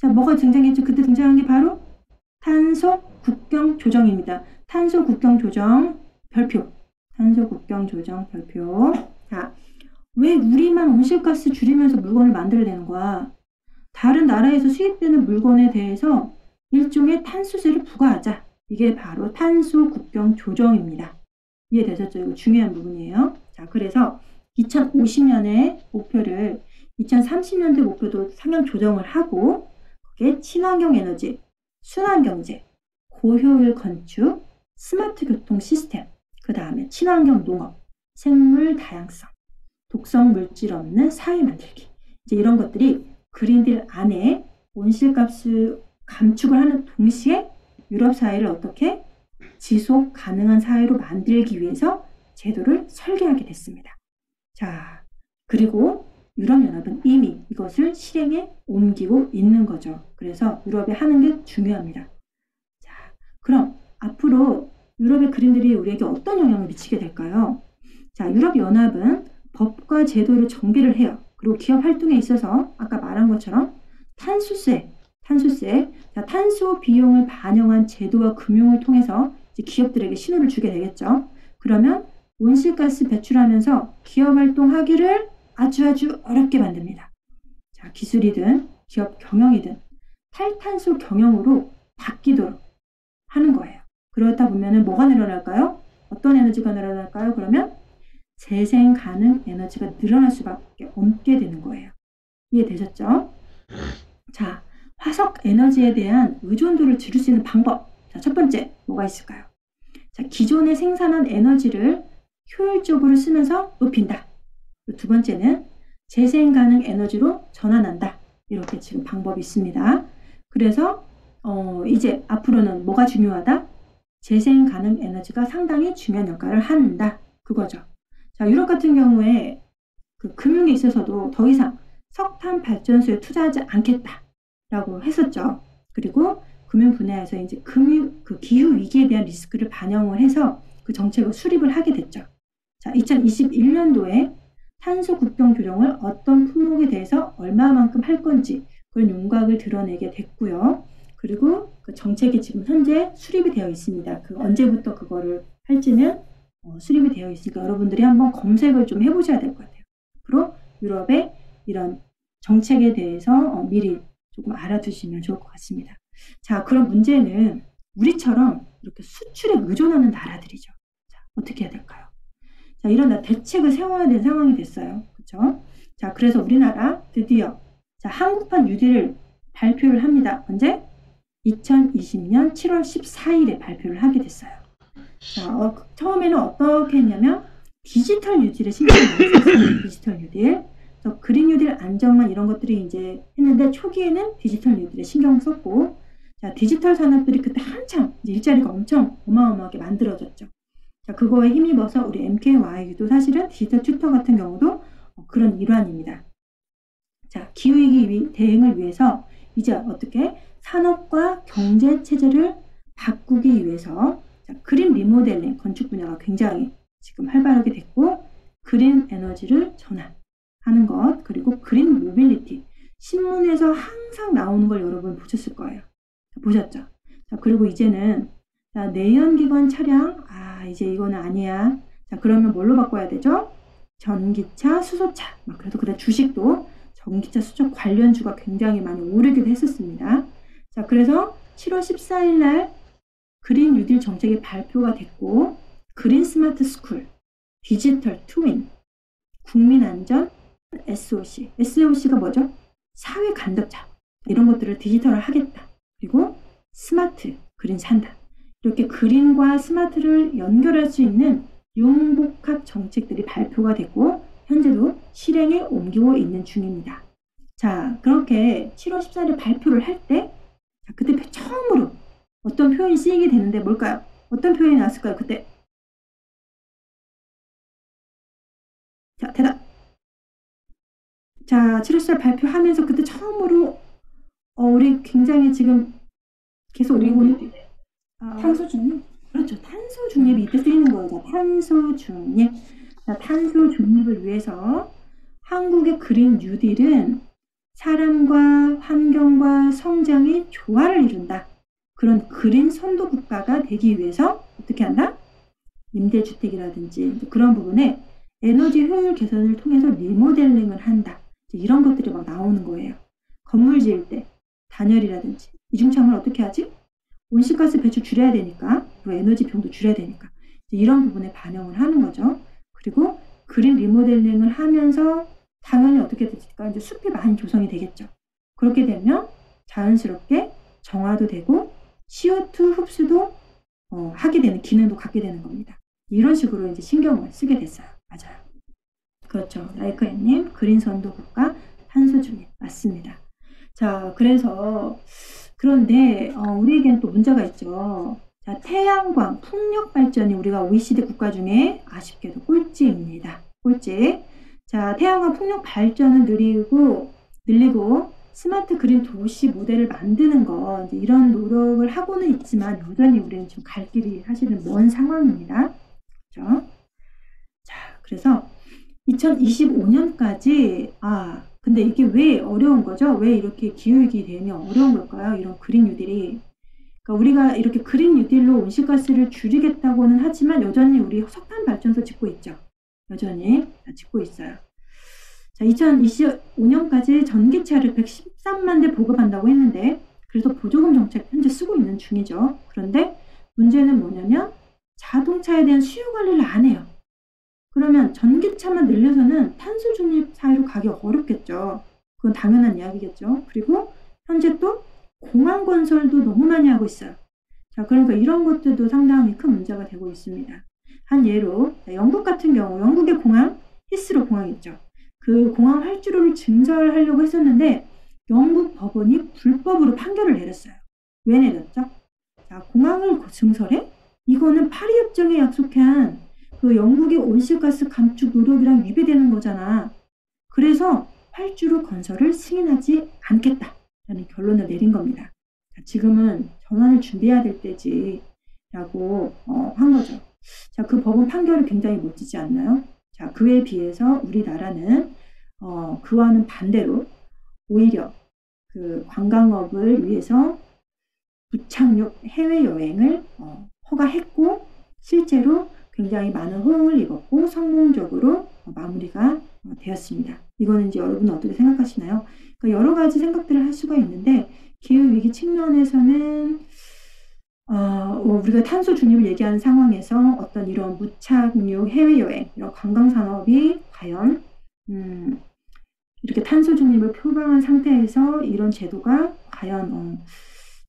뭐가 등장했죠? 그때 등장한 게 바로 탄소 국경 조정입니다. 탄소 국경 조정 별표. 자, 왜 우리만 온실가스 줄이면서 물건을 만들어내는 거야? 다른 나라에서 수입되는 물건에 대해서 일종의 탄소세를 부과하자. 이게 바로 탄소 국경 조정입니다. 이해되셨죠? 이거 중요한 부분이에요. 자, 그래서 2050년의 목표를 2030년대 목표도 상향 조정을 하고 거기에 친환경 에너지, 순환경제, 고효율 건축, 스마트 교통 시스템, 그 다음에 친환경 농업, 생물 다양성, 독성 물질 없는 사회 만들기. 이제 이런 것들이 그린딜 안에 온실가스 감축을 하는 동시에 유럽 사회를 어떻게 지속 가능한 사회로 만들기 위해서 제도를 설계하게 됐습니다. 자, 그리고 유럽연합은 이미 이것을 실행에 옮기고 있는 거죠. 그래서 유럽이 하는 게 중요합니다. 자, 그럼 앞으로 유럽의 그린딜이 우리에게 어떤 영향을 미치게 될까요? 자, 유럽연합은 법과 제도를 정비를 해요. 그리고 기업 활동에 있어서 아까 말한 것처럼 탄소세, 자, 탄소 비용을 반영한 제도와 금융을 통해서 이제 기업들에게 신호를 주게 되겠죠. 그러면 온실가스 배출하면서 기업 활동하기를 아주 어렵게 만듭니다. 자, 기술이든 기업 경영이든 탈탄소 경영으로 바뀌도록 하는 거예요. 그러다 보면 뭐가 늘어날까요? 어떤 에너지가 늘어날까요? 그러면 재생 가능 에너지가 늘어날 수밖에 없게 되는 거예요. 이해되셨죠? 자, 화석 에너지에 대한 의존도를 줄일 수 있는 방법. 자, 첫 번째, 뭐가 있을까요? 자, 기존에 생산한 에너지를 효율적으로 쓰면서 높인다. 두 번째는 재생 가능 에너지로 전환한다. 이렇게 지금 방법이 있습니다. 그래서 이제 앞으로는 뭐가 중요하다? 재생 가능 에너지가 상당히 중요한 역할을 한다. 그거죠. 자, 유럽 같은 경우에 그 금융에 있어서도 더 이상 석탄 발전소에 투자하지 않겠다라고 했었죠. 그리고 금융 분야에서 이제 그 기후 위기에 대한 리스크를 반영을 해서 그 정책을 수립을 하게 됐죠. 자, 2021년도에 탄소 국경 조정을 어떤 품목에 대해서 얼마만큼 할 건지 그런 윤곽을 드러내게 됐고요. 그리고 그 정책이 지금 현재 수립이 되어 있습니다. 그 언제부터 그거를 할지는 수립이 되어 있으니까 여러분들이 한번 검색을 좀 해보셔야 될 것 같아요. 앞으로 유럽의 이런 정책에 대해서 미리 조금 알아두시면 좋을 것 같습니다. 자, 그럼 문제는 우리처럼 이렇게 수출에 의존하는 나라들이죠. 자, 어떻게 해야 될까요? 자, 이런 대책을 세워야 되는 상황이 됐어요. 그렇죠? 자, 그래서 우리나라 드디어 자, 한국판 뉴딜을 발표를 합니다. 언제? 2020년 7월 14일에 발표를 하게 됐어요. 자, 처음에는 어떻게 했냐면 디지털 뉴딜에 신경을 많이 썼어요. 디지털 뉴딜. 그린 뉴딜 안정만 이런 것들이 이제 했는데 초기에는 디지털 뉴딜에 신경 썼고, 자, 디지털 산업들이 그때 한참 이제 일자리가 엄청 어마어마하게 만들어졌죠. 자, 그거에 힘입어서 우리 MKYU도 사실은 디지털 튜터 같은 경우도 그런 일환입니다. 자, 기후위기 대응을 위해서 이제 어떻게 산업과 경제 체제를 바꾸기 위해서 자, 그린 리모델링 건축 분야가 굉장히 지금 활발하게 됐고, 그린 에너지를 전환하는 것, 그리고 그린 모빌리티 신문에서 항상 나오는 걸 여러분 보셨을 거예요. 자, 보셨죠? 자, 그리고 이제는 자, 내연기관 차량 이제 이거는 아니야. 자, 그러면 뭘로 바꿔야 되죠? 전기차, 수소차. 그래서 그다음 주식도 전기차, 수소 관련주가 굉장히 많이 오르기도 했었습니다. 자, 그래서 7월 14일 날 그린 뉴딜 정책이 발표가 됐고, 그린 스마트 스쿨, 디지털 트윈, 국민안전, SOC. SOC가 뭐죠? 사회 간접자. 이런 것들을 디지털화 하겠다. 그리고 스마트, 그린 산다. 이렇게 그린과 스마트를 연결할 수 있는 융복합 정책들이 발표가 됐고 현재도 실행에 옮기고 있는 중입니다. 자, 그렇게 7월 14일에 발표를 할 때 그때 처음으로 어떤 표현이 쓰이게 되는데 뭘까요? 어떤 표현이 나왔을까요? 그때? 자, 대답! 자, 7월 14일 발표하면서 그때 처음으로 우리 굉장히 지금 계속 오는 탄소 중립? 그렇죠. 탄소 중립이 이때 쓰이는 거죠. 탄소 중립. 자, 탄소 중립을 위해서 한국의 그린 뉴딜은 사람과 환경과 성장이 조화를 이룬다. 그런 그린 선도 국가가 되기 위해서 어떻게 한다? 임대주택이라든지 그런 부분에 에너지 효율 개선을 통해서 리모델링을 한다. 이런 것들이 막 나오는 거예요. 건물 지을 때 단열이라든지 이중창을 어떻게 하지? 온실가스 배출 줄여야 되니까, 그리고 에너지 비용도 줄여야 되니까 이런 부분에 반영을 하는 거죠. 그리고 그린 리모델링을 하면서 당연히 어떻게 될까? 이제 숲이 많이 조성이 되겠죠. 그렇게 되면 자연스럽게 정화도 되고 CO2 흡수도 하게 되는 기능도 갖게 되는 겁니다. 이런 식으로 이제 신경을 쓰게 됐어요. 맞아요. 그렇죠. 라이크님, 그린 선도 국가 탄소 중립 맞습니다. 자, 그래서 그런데 우리에겐 또 문제가 있죠. 자, 태양광, 풍력 발전이 우리가 OECD 국가 중에 아쉽게도 꼴찌입니다. 꼴찌. 자, 태양광 풍력 발전을 늘리고 스마트 그린 도시 모델을 만드는 거 이제 이런 노력을 하고는 있지만 여전히 우리는 지금 갈 길이 사실은 먼 상황입니다. 그렇죠? 자, 그래서 2025년까지 근데 이게 왜 어려운 거죠? 왜 이렇게 기후위기 되면 어려운 걸까요? 이런 그린 뉴딜이. 그러니까 우리가 이렇게 그린 뉴딜로 온실가스를 줄이겠다고는 하지만 여전히 우리 석탄 발전소 짓고 있죠. 여전히 짓고 있어요. 자, 2025년까지 전기차를 113만 대 보급한다고 했는데 그래서 보조금 정책 현재 쓰고 있는 중이죠. 그런데 문제는 뭐냐면 자동차에 대한 수요 관리를 안 해요. 그러면 전기차만 늘려서는 탄소 중립 사회로 가기 어렵겠죠. 그건 당연한 이야기겠죠. 그리고 현재 또 공항 건설도 너무 많이 하고 있어요. 자, 그러니까 이런 것들도 상당히 큰 문제가 되고 있습니다. 한 예로 영국 같은 경우 영국의 공항 히스로 공항 있죠. 그 공항 활주로를 증설하려고 했었는데 영국 법원이 불법으로 판결을 내렸어요. 왜 내렸죠? 자, 공항을 증설해? 이거는 파리협정에 약속한 그 영국의 온실가스 감축 노력이랑 위배되는 거잖아. 그래서 활주로 건설을 승인하지 않겠다라는 결론을 내린 겁니다. 자, 지금은 전환을 준비해야 될 때지라고 한 거죠. 자, 그 법원 판결이 굉장히 멋지지 않나요? 자, 그에 비해서 우리나라는 그와는 반대로 오히려 그 관광업을 위해서 무착륙 해외여행을 허가했고 실제로 굉장히 많은 호응을 입었고 성공적으로 마무리가 되었습니다. 이거는 이제 여러분은 어떻게 생각하시나요? 그러니까 여러 가지 생각들을 할 수가 있는데 기후위기 측면에서는 우리가 탄소 중립을 얘기하는 상황에서 어떤 이런 무착륙 해외여행, 이런 관광산업이 과연 이렇게 탄소 중립을 표방한 상태에서 이런 제도가 과연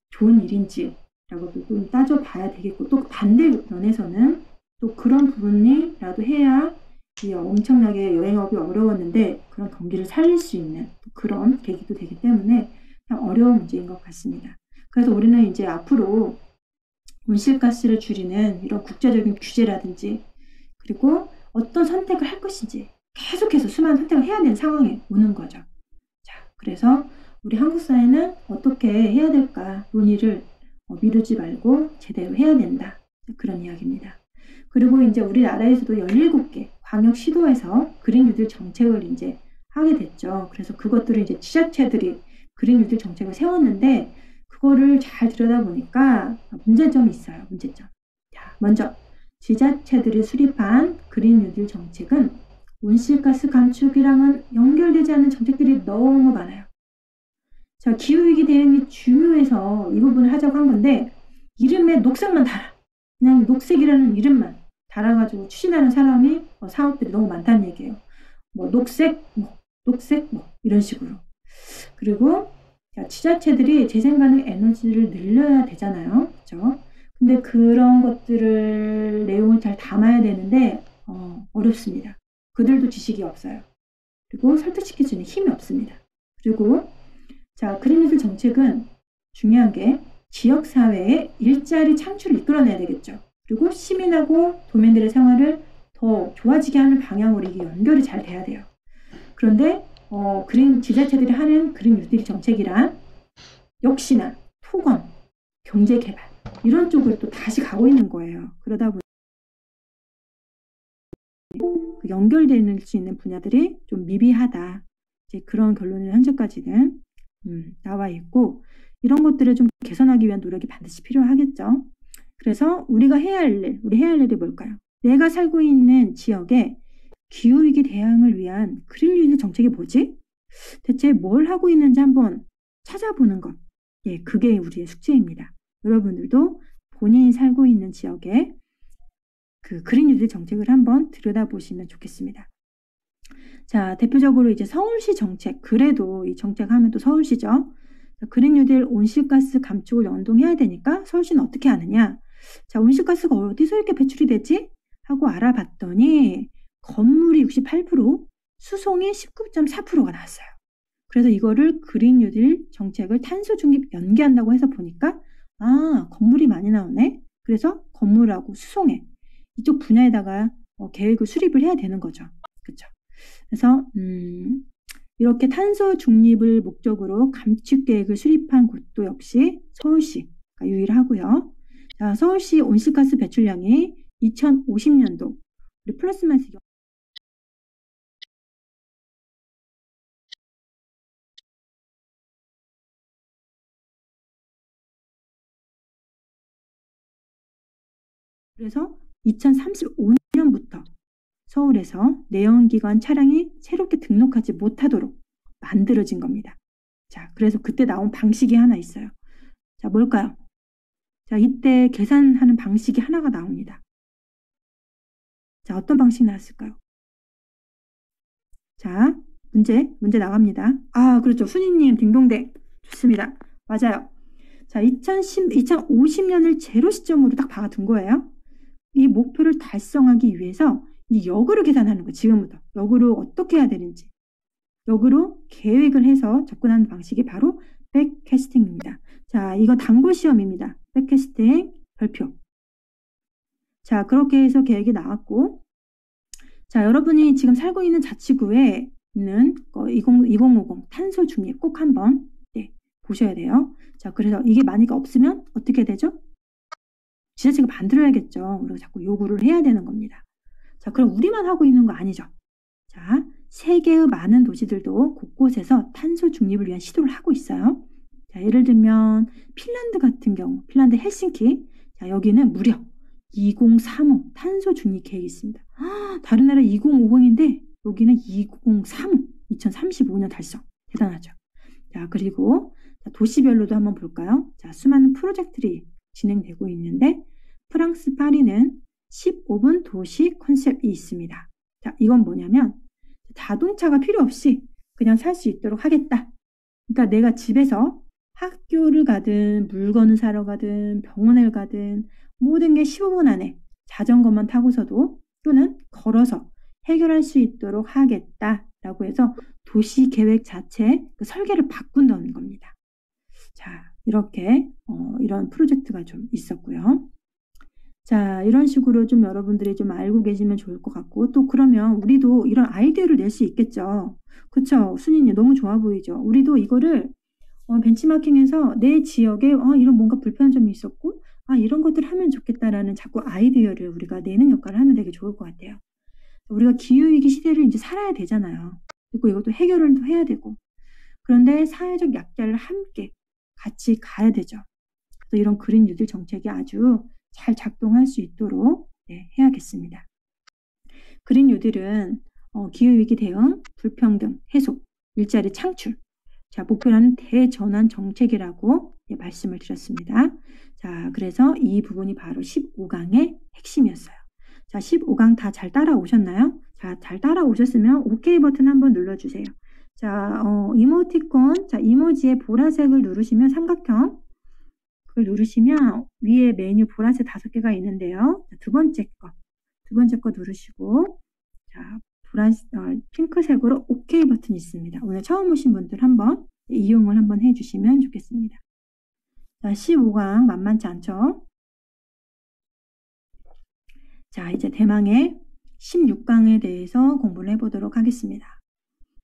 좋은 일인지라고도 좀 따져봐야 되겠고, 또 반대 면에서는 또 그런 부분이라도 해야 이 엄청나게 여행업이 어려웠는데 그런 경기를 살릴 수 있는 그런 계기도 되기 때문에 어려운 문제인 것 같습니다. 그래서 우리는 이제 앞으로 온실가스를 줄이는 이런 국제적인 규제라든지 그리고 어떤 선택을 할 것인지 계속해서 수많은 선택을 해야 되는 상황에 오는 거죠. 자, 그래서 우리 한국 사회는 어떻게 해야 될까 논의를 미루지 말고 제대로 해야 된다. 그런 이야기입니다. 그리고 이제 우리나라에서도 17개 광역 시도에서 그린 뉴딜 정책을 이제 하게 됐죠. 그래서 그것들을 이제 지자체들이 그린 뉴딜 정책을 세웠는데 그거를 잘 들여다보니까 문제점이 있어요. 문제점. 자, 먼저 지자체들이 수립한 그린 뉴딜 정책은 온실가스 감축이랑은 연결되지 않는 정책들이 너무 많아요. 자, 기후위기 대응이 중요해서 이 부분을 하자고 한 건데 이름에 녹색만 달아. 그냥 녹색이라는 이름만 달아가지고 추진하는 사람이 사업들이 너무 많다는 얘기예요. 녹색 이런 식으로. 그리고 자, 지자체들이 재생 가능 에너지를 늘려야 되잖아요. 그렇죠? 근데 그런 것들을 내용을 잘 담아야 되는데 어렵습니다. 그들도 지식이 없어요. 그리고 설득시킬 수 있는 힘이 없습니다. 그리고 자, 그린뉴딜 정책은 중요한 게 지역사회의 일자리 창출을 이끌어내야 되겠죠. 그리고 시민하고 도민들의 생활을 더 좋아지게 하는 방향으로 이게 연결이 잘 돼야 돼요. 그런데 지자체들이 하는 그린 뉴딜 정책이란 역시나 토건, 경제개발 이런 쪽으로 또 다시 가고 있는 거예요. 그러다 보니 그 연결될 수 있는 분야들이 좀 미비하다. 이제 그런 결론을 현재까지는 나와 있고 이런 것들을 좀 개선하기 위한 노력이 반드시 필요하겠죠. 그래서 우리 해야 할 일이 뭘까요? 내가 살고 있는 지역에 기후위기 대응을 위한 그린 뉴딜 정책이 뭐지? 대체 뭘 하고 있는지 한번 찾아보는 것. 예, 그게 우리의 숙제입니다. 여러분들도 본인이 살고 있는 지역에 그 그린 뉴딜 정책을 한번 들여다보시면 좋겠습니다. 자, 대표적으로 이제 서울시 정책. 그래도 이 정책 하면 또 서울시죠. 그린 뉴딜 온실가스 감축을 연동해야 되니까 서울시는 어떻게 하느냐? 자, 온실가스가 어디서 이렇게 배출이 되지? 하고 알아봤더니 건물이 68%, 수송이 19.4%가 나왔어요. 그래서 이거를 그린 뉴딜 정책을 탄소 중립 연계한다고 해서 보니까 건물이 많이 나오네. 그래서 건물하고 수송에 이쪽 분야에다가 계획을 수립을 해야 되는 거죠. 그렇죠? 그래서 이렇게 탄소 중립을 목적으로 감축 계획을 수립한 곳도 역시 서울시가 유일하고요. 자, 서울시 온실가스 배출량이 2050년도 우리 플러스 마이너스 그래서 2035년부터 서울에서 내연기관 차량이 새롭게 등록하지 못하도록 만들어진 겁니다. 자, 그래서 그때 나온 방식이 하나 있어요. 자, 뭘까요? 자, 이때 계산하는 방식이 하나가 나옵니다. 자, 어떤 방식이 나왔을까요? 자, 문제 나갑니다. 그렇죠. 순이님 딩동댕. 좋습니다. 맞아요. 자, 2050년을 제로 시점으로 딱 박아둔 거예요. 이 목표를 달성하기 위해서 이 역으로 계산하는 거 지금부터 역으로 어떻게 해야 되는지 역으로 계획을 해서 접근하는 방식이 바로 백캐스팅입니다. 자, 이거 단골 시험입니다. 백캐스팅 별표. 자, 그렇게 해서 계획이 나왔고, 자, 여러분이 지금 살고 있는 자치구에 있는 2050 탄소 중립 꼭 한번 보셔야 돼요. 자, 그래서 이게 만약에 없으면 어떻게 되죠? 지자체가 만들어야겠죠. 우리가 자꾸 요구를 해야 되는 겁니다. 자, 그럼 우리만 하고 있는 거 아니죠? 자, 세계의 많은 도시들도 곳곳에서 탄소 중립을 위한 시도를 하고 있어요. 자, 예를 들면 핀란드 같은 경우, 핀란드 헬싱키, 자, 여기는 무려 2035 탄소 중립 계획이 있습니다. 다른 나라 2050인데 여기는 2035, 2035년 달성. 대단하죠. 자, 그리고 도시별로도 한번 볼까요? 자, 수많은 프로젝트들이 진행되고 있는데 프랑스 파리는 15분 도시 컨셉이 있습니다. 자, 이건 뭐냐면 자동차가 필요 없이 그냥 살 수 있도록 하겠다. 그러니까 내가 집에서 학교를 가든 물건을 사러 가든 병원을 가든 모든 게 15분 안에 자전거만 타고서도 또는 걸어서 해결할 수 있도록 하겠다라고 해서 도시 계획 자체 그 설계를 바꾼다는 겁니다. 자, 이렇게 이런 프로젝트가 좀 있었고요. 자, 이런 식으로 좀 여러분들이 좀 알고 계시면 좋을 것 같고, 또 그러면 우리도 이런 아이디어를 낼 수 있겠죠. 그쵸? 순이님 너무 좋아 보이죠? 우리도 이거를 벤치마킹해서 내 지역에 이런 뭔가 불편한 점이 있었고, 이런 것들 하면 좋겠다라는 자꾸 아이디어를 우리가 내는 역할을 하면 되게 좋을 것 같아요. 우리가 기후위기 시대를 이제 살아야 되잖아요. 그리고 이것도 해결을 또 해야 되고. 그런데 사회적 약자를 함께 같이 가야 되죠. 그래서 이런 그린 뉴딜 정책이 아주 잘 작동할 수 있도록 해야겠습니다. 그린 뉴딜은 기후위기 대응, 불평등 해소, 일자리 창출, 자, 목표라는 대전환 정책이라고 말씀을 드렸습니다. 자, 그래서 이 부분이 바로 15강의 핵심이었어요. 자, 15강 다 잘 따라오셨나요? 자, 잘 따라오셨으면 OK 버튼 한번 눌러주세요. 자, 이모티콘, 자, 이모지의 보라색을 누르시면 삼각형, 그걸 누르시면 위에 메뉴 보라색 5개가 있는데요. 자, 두 번째 거 누르시고, 자, 핑크색으로 OK 버튼이 있습니다. 오늘 처음 오신 분들 한번 이용을 한번 해주시면 좋겠습니다. 자, 15강 만만치 않죠? 자, 이제 대망의 16강에 대해서 공부를 해보도록 하겠습니다.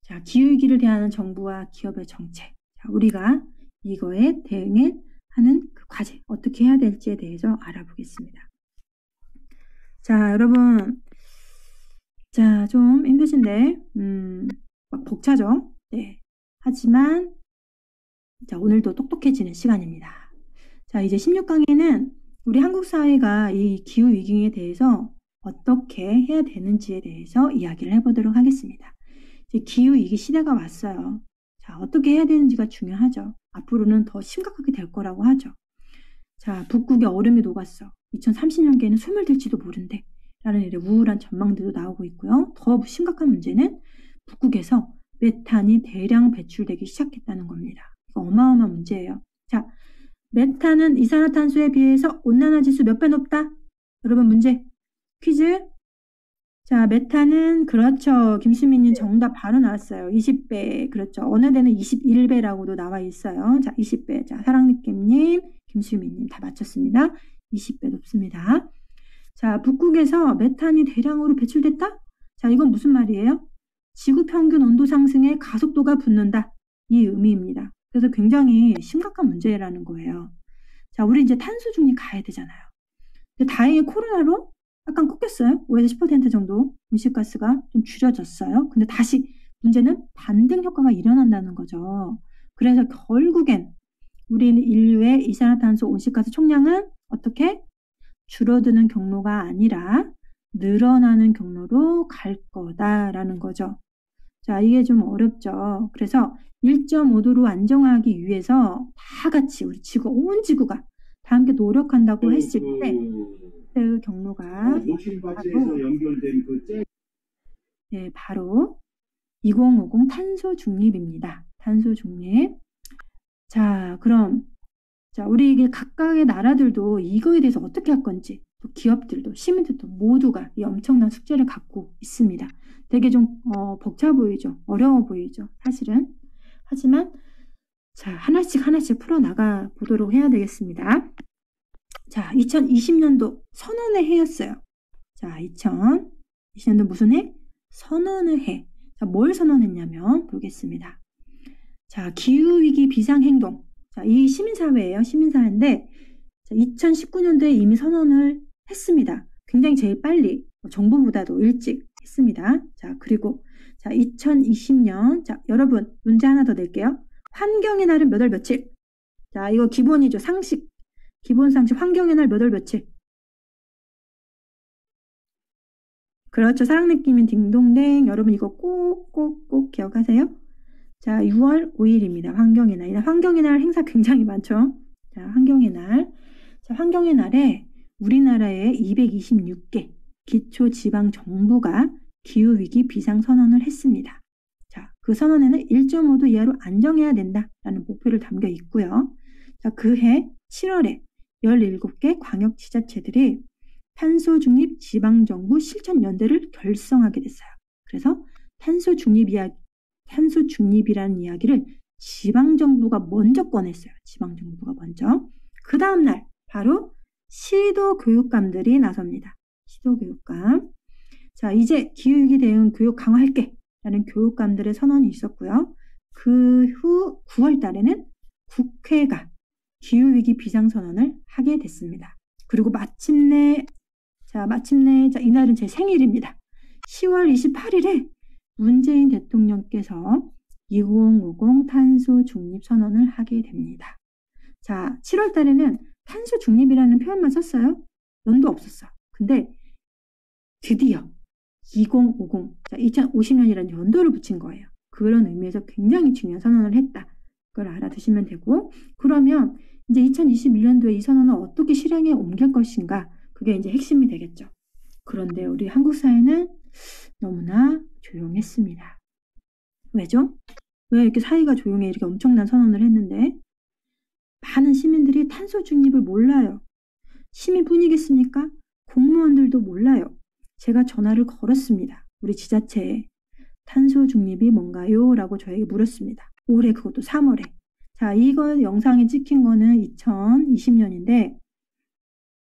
자, 기후위기를 대하는 정부와 기업의 정책. 자, 우리가 이거에 대응을 하는 그 과제, 어떻게 해야 될지에 대해서 알아보겠습니다. 자, 여러분. 자, 좀 힘드신데, 막 벅차죠? 네. 하지만, 자, 오늘도 똑똑해지는 시간입니다. 자, 이제 16강에는 우리 한국 사회가 이 기후위기에 대해서 어떻게 해야 되는지에 대해서 이야기를 해보도록 하겠습니다. 이제 기후위기 시대가 왔어요. 자, 어떻게 해야 되는지가 중요하죠. 앞으로는 더 심각하게 될 거라고 하죠. 자, 북극에 얼음이 녹았어. 2030년께는 숨을 들지도 모른대. 라는 이런 우울한 전망들도 나오고 있고요. 더 심각한 문제는 북극에서 메탄이 대량 배출되기 시작했다는 겁니다. 이거 어마어마한 문제예요. 자, 메탄은 이산화탄소에 비해서 온난화 지수 몇 배 높다? 여러분 문제 퀴즈. 자, 메탄은 그렇죠. 김수민님 정답 바로 나왔어요. 20배. 그렇죠. 어느 데는 21배라고도 나와 있어요. 자, 20배. 자, 사랑님님, 김수민님 다 맞췄습니다. 20배 높습니다. 자, 북극에서 메탄이 대량으로 배출됐다? 자, 이건 무슨 말이에요? 지구 평균 온도 상승에 가속도가 붙는다. 이 의미입니다. 그래서 굉장히 심각한 문제라는 거예요. 자, 우리 이제 탄소 중립 가야 되잖아요. 근데 다행히 코로나로 약간 꺾였어요. 5에서 10% 정도 온실가스가 좀 줄여졌어요. 근데 다시 문제는 반등 효과가 일어난다는 거죠. 그래서 결국엔 우리는 인류의 이산화탄소 온실가스 총량은 어떻게? 줄어드는 경로가 아니라 늘어나는 경로로 갈 거다라는 거죠. 자, 이게 좀 어렵죠. 그래서 1.5도로 안정하기 위해서 다 같이 우리 지구, 온 지구가 다 함께 노력한다고 했을 때 그 경로가 바로 2050 탄소 중립입니다. 탄소 중립. 자, 그럼 자, 우리 이게 각각의 나라들도 이거에 대해서 어떻게 할 건지, 또 기업들도 시민들도 모두가 이 엄청난 숙제를 갖고 있습니다. 되게 좀 벅차 보이죠. 어려워 보이죠. 사실은. 하지만 자, 하나씩 풀어나가 보도록 해야 되겠습니다. 자, 2020년도 선언의 해였어요. 자, 2020년도 무슨 해? 선언의 해. 자, 뭘 선언했냐면 보겠습니다. 자, 기후위기 비상행동. 자, 이 시민사회예요. 시민사회인데 2019년도에 이미 선언을 했습니다. 굉장히 제일 빨리 정부보다도 일찍 했습니다. 자, 그리고 자, 2020년 자, 여러분 문제 하나 더 낼게요. 환경의 날은 몇 월 며칠? 자, 이거 기본이죠. 상식. 기본 상식. 환경의 날 몇 월 며칠? 그렇죠. 사랑 느끼면 딩동댕. 여러분 이거 꼭 기억하세요. 자, 6월 5일입니다. 환경의 날. 환경의 날 행사 굉장히 많죠. 자, 환경의 날. 자, 환경의 날에 우리나라에 226개 기초지방정부가 기후위기 비상선언을 했습니다. 자, 그 선언에는 1.5도 이하로 안정해야 된다라는 목표를 담겨 있고요. 자, 그해 7월에 17개 광역지자체들이 탄소중립 지방정부 실천연대를 결성하게 됐어요. 그래서 탄소중립이라는 이야기를 지방정부가 먼저 꺼냈어요. 지방정부가 먼저. 그 다음날 바로 시도교육감들이 나섭니다. 시도교육감. 자, 이제 기후위기 대응 교육 강화할게 라는 교육감들의 선언이 있었고요. 그 후 9월 달에는 국회가 기후위기 비상선언을 하게 됐습니다. 그리고 마침내 이날은 제 생일입니다. 10월 28일에 문재인 대통령께서 2050 탄소 중립 선언을 하게 됩니다. 자, 7월 달에는 탄소 중립이라는 표현만 썼어요. 연도 없었어. 근데 드디어 2050, 자, 2050년이라는 연도를 붙인 거예요. 그런 의미에서 굉장히 중요한 선언을 했다. 그걸 알아두시면 되고, 그러면 이제 2021년도에 이 선언을 어떻게 실행에 옮길 것인가, 그게 이제 핵심이 되겠죠. 그런데 우리 한국 사회는 너무나 조용했습니다. 왜죠? 왜 이렇게 사회가 조용해? 이렇게 엄청난 선언을 했는데 많은 시민들이 탄소 중립을 몰라요. 시민뿐이겠습니까? 공무원들도 몰라요. 제가 전화를 걸었습니다. 우리 지자체에 탄소 중립이 뭔가요? 라고 저에게 물었습니다. 올해 그것도 3월에. 자, 이거 영상에 찍힌 거는 2020년인데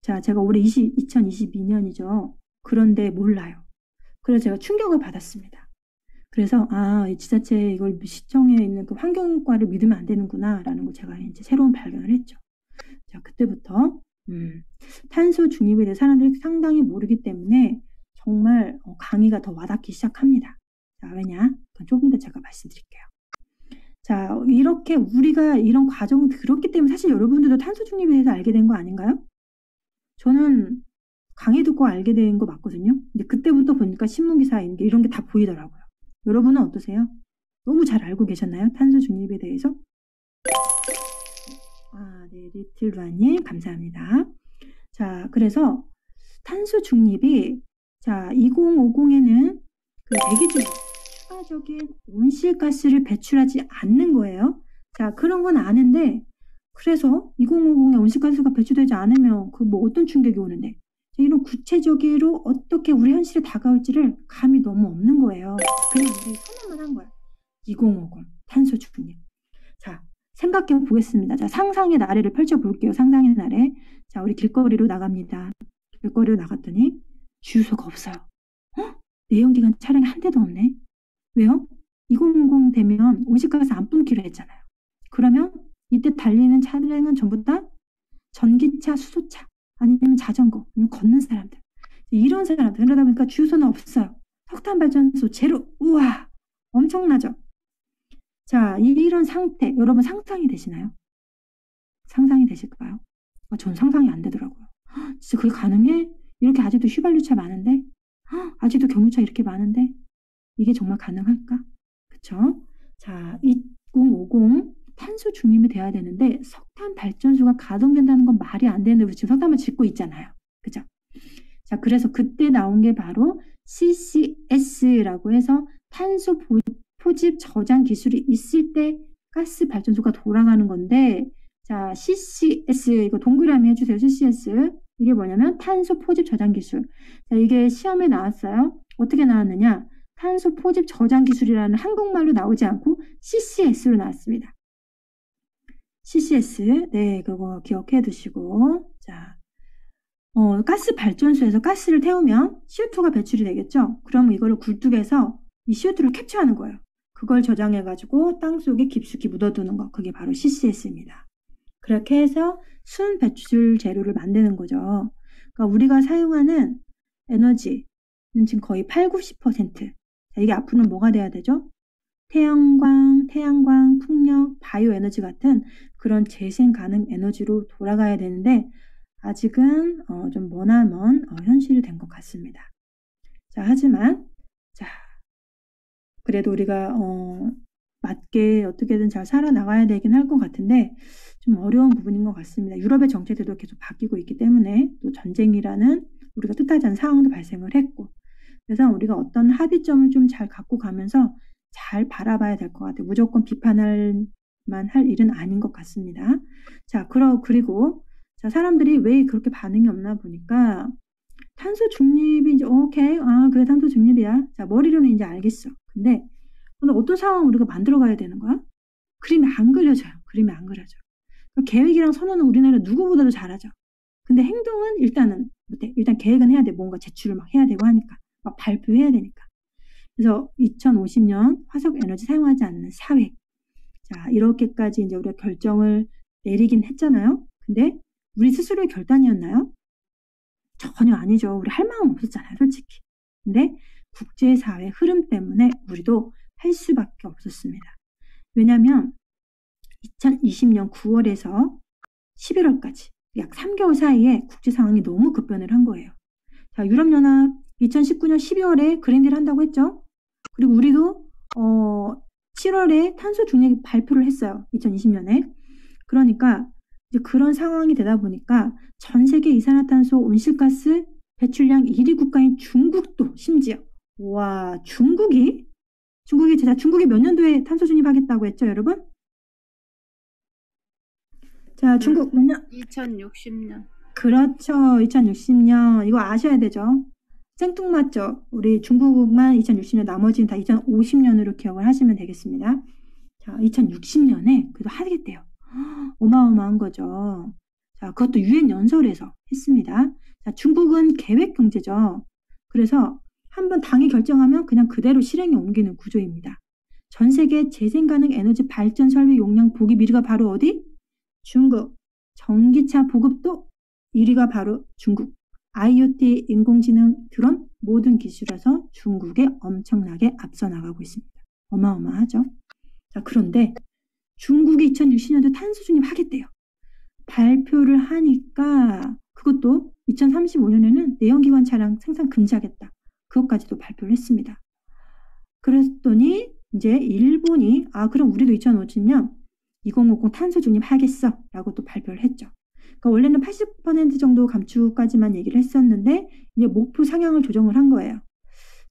자, 제가 올해 2022년이죠. 그런데 몰라요. 그래서 제가 충격을 받았습니다. 그래서 이 지자체 이걸 시청에 있는 그 환경과를 믿으면 안 되는구나 라는 걸 제가 이제 새로운 발견을 했죠. 자, 그때부터 탄소 중립에 대해 사람들이 상당히 모르기 때문에 정말 강의가 더 와닿기 시작합니다. 자, 왜냐? 그건 조금 더 제가 말씀드릴게요. 자, 이렇게 우리가 이런 과정을 들었기 때문에 사실 여러분들도 탄소 중립에 대해서 알게 된 거 아닌가요? 저는 강의 듣고 알게 된 거 맞거든요. 근데 그때부터 보니까 신문기사 이런 게 다 보이더라고요. 여러분은 어떠세요? 너무 잘 알고 계셨나요? 탄소 중립에 대해서? 네, 리틀루아님 감사합니다. 자, 그래서 탄소 중립이 자 2050에는 그 대기 중 추가적인 온실가스를 배출하지 않는 거예요. 자, 그런 건 아는데 그래서 2050에 온실가스가 배출되지 않으면 그 뭐 어떤 충격이 오는데 이런 구체적으로 어떻게 우리 현실에 다가올지를 감이 너무 없는 거예요. 그냥 우리 선언만 한 거야. 2050 탄소 중립. 자, 생각해 보겠습니다. 자, 상상의 나래를 펼쳐볼게요. 상상의 나래. 자, 우리 길거리로 나갑니다. 길거리로 나갔더니 주유소가 없어요. 내연기관 차량이 한 대도 없네. 왜요? 2050 되면 온실가스 안 뿜기로 했잖아요. 그러면 이때 달리는 차량은 전부 다 전기차, 수소차, 아니면 자전거, 아니면 걷는 사람들. 이런 사람들. 그러다 보니까 주유소는 없어요. 석탄발전소 제로. 우와! 엄청나죠? 자, 이런 상태. 여러분 상상이 되시나요? 상상이 되실까요? 전 상상이 안 되더라고요. 진짜 그게 가능해? 이렇게 아직도 휘발유차 많은데? 아직도 경유차 이렇게 많은데? 이게 정말 가능할까? 그쵸? 자, 2050 탄소 중립이 돼야 되는데 석탄 발전소가 가동된다는 건 말이 안 되는데 우리 지금 석탄을 짓고 있잖아요. 그죠? 자, 그래서 그때 나온 게 바로 CCS라고 해서 탄소 포집 저장 기술이 있을 때 가스 발전소가 돌아가는 건데 자, CCS 이거 동그라미 해주세요. CCS 이게 뭐냐면 탄소 포집 저장 기술. 자, 이게 시험에 나왔어요. 어떻게 나왔느냐? 탄소 포집 저장 기술이라는 한국말로 나오지 않고 CCS로 나왔습니다. CCS, 네, 그거 기억해 두시고. 자, 가스 발전소에서 가스를 태우면 CO2가 배출이 되겠죠. 그럼 이거를 굴뚝에서 이 CO2를 캡처하는 거예요. 그걸 저장해가지고 땅속에 깊숙이 묻어두는 거. 그게 바로 CCS입니다. 그렇게 해서 순 배출 재료를 만드는 거죠. 그러니까 우리가 사용하는 에너지는 지금 거의 8, 90%. 자, 이게 앞으로는 뭐가 돼야 되죠? 태양광, 풍력, 바이오 에너지 같은 그런 재생 가능 에너지로 돌아가야 되는데 아직은 좀 머나먼 현실이 된 것 같습니다. 자, 하지만 자, 그래도 우리가 맞게 어떻게든 잘 살아나가야 되긴 할 것 같은데 좀 어려운 부분인 것 같습니다. 유럽의 정책들도 계속 바뀌고 있기 때문에 또 전쟁이라는 우리가 뜻하지 않은 상황도 발생을 했고 그래서 우리가 어떤 합의점을 좀 잘 갖고 가면서 잘 바라봐야 될 것 같아요. 무조건 비판할 만할 일은 아닌 것 같습니다. 자, 그리고 자, 사람들이 왜 그렇게 반응이 없나 보니까 탄소 중립이 이제 오케이, 그래 탄소 중립이야. 자, 머리로는 이제 알겠어. 근데 어떤 상황 우리가 만들어 가야 되는 거야? 그림이 안 그려져요. 그림이 안 그려져. 그러니까 계획이랑 선언은 우리나라 누구보다도 잘하죠. 근데 행동은 일단은 못해. 일단 계획은 해야 돼. 뭔가 제출을 막 해야 되고 하니까. 막 발표해야 되니까. 그래서 2050년 화석 에너지 사용하지 않는 사회. 자, 이렇게까지 이제 우리가 결정을 내리긴 했잖아요. 근데 우리 스스로의 결단이었나요? 전혀 아니죠. 우리 할 마음 없었잖아요, 솔직히. 근데 국제사회 흐름 때문에 우리도 할 수밖에 없었습니다. 왜냐하면 2020년 9월에서 11월까지 약 3개월 사이에 국제 상황이 너무 급변을 한 거예요. 자, 유럽연합 2019년 12월에 그린딜 한다고 했죠. 그리고 우리도 7월에 탄소 중립 발표를 했어요. 2020년에. 그러니까 이제 그런 상황이 되다 보니까 전 세계 이산화탄소 온실가스 배출량 1위 국가인 중국도 심지어 와 중국이 몇 년도에 탄소 중립하겠다고 했죠, 여러분? 자, 중국 몇 년? 2060년. 그렇죠. 2060년. 이거 아셔야 되죠. 생뚱맞죠? 우리 중국만 2060년, 나머지는 다 2050년으로 기억을 하시면 되겠습니다. 자, 2060년에 그래도 하겠대요. 어마어마한 거죠. 자, 그것도 유엔 연설에서 했습니다. 자, 중국은 계획 경제죠. 그래서 한번 당이 결정하면 그냥 그대로 실행에 옮기는 구조입니다. 전 세계 재생 가능 에너지 발전 설비 용량 보기 1위가 바로 어디? 중국. 전기차 보급도 1위가 바로 중국. IoT, 인공지능, 드론 모든 기술에서 중국에 엄청나게 앞서 나가고 있습니다. 어마어마하죠. 자, 그런데 중국이 2060년도 탄소 중립 하겠대요. 발표를 하니까 그것도 2035년에는 내연기관 차량 생산 금지하겠다. 그것까지도 발표를 했습니다. 그랬더니 이제 일본이 그럼 우리도 2050년 2050 탄소 중립 하겠어 라고 또 발표를 했죠. 그러니까 원래는 80% 정도 감축까지만 얘기를 했었는데 이제 목표 상향을 조정을 한 거예요.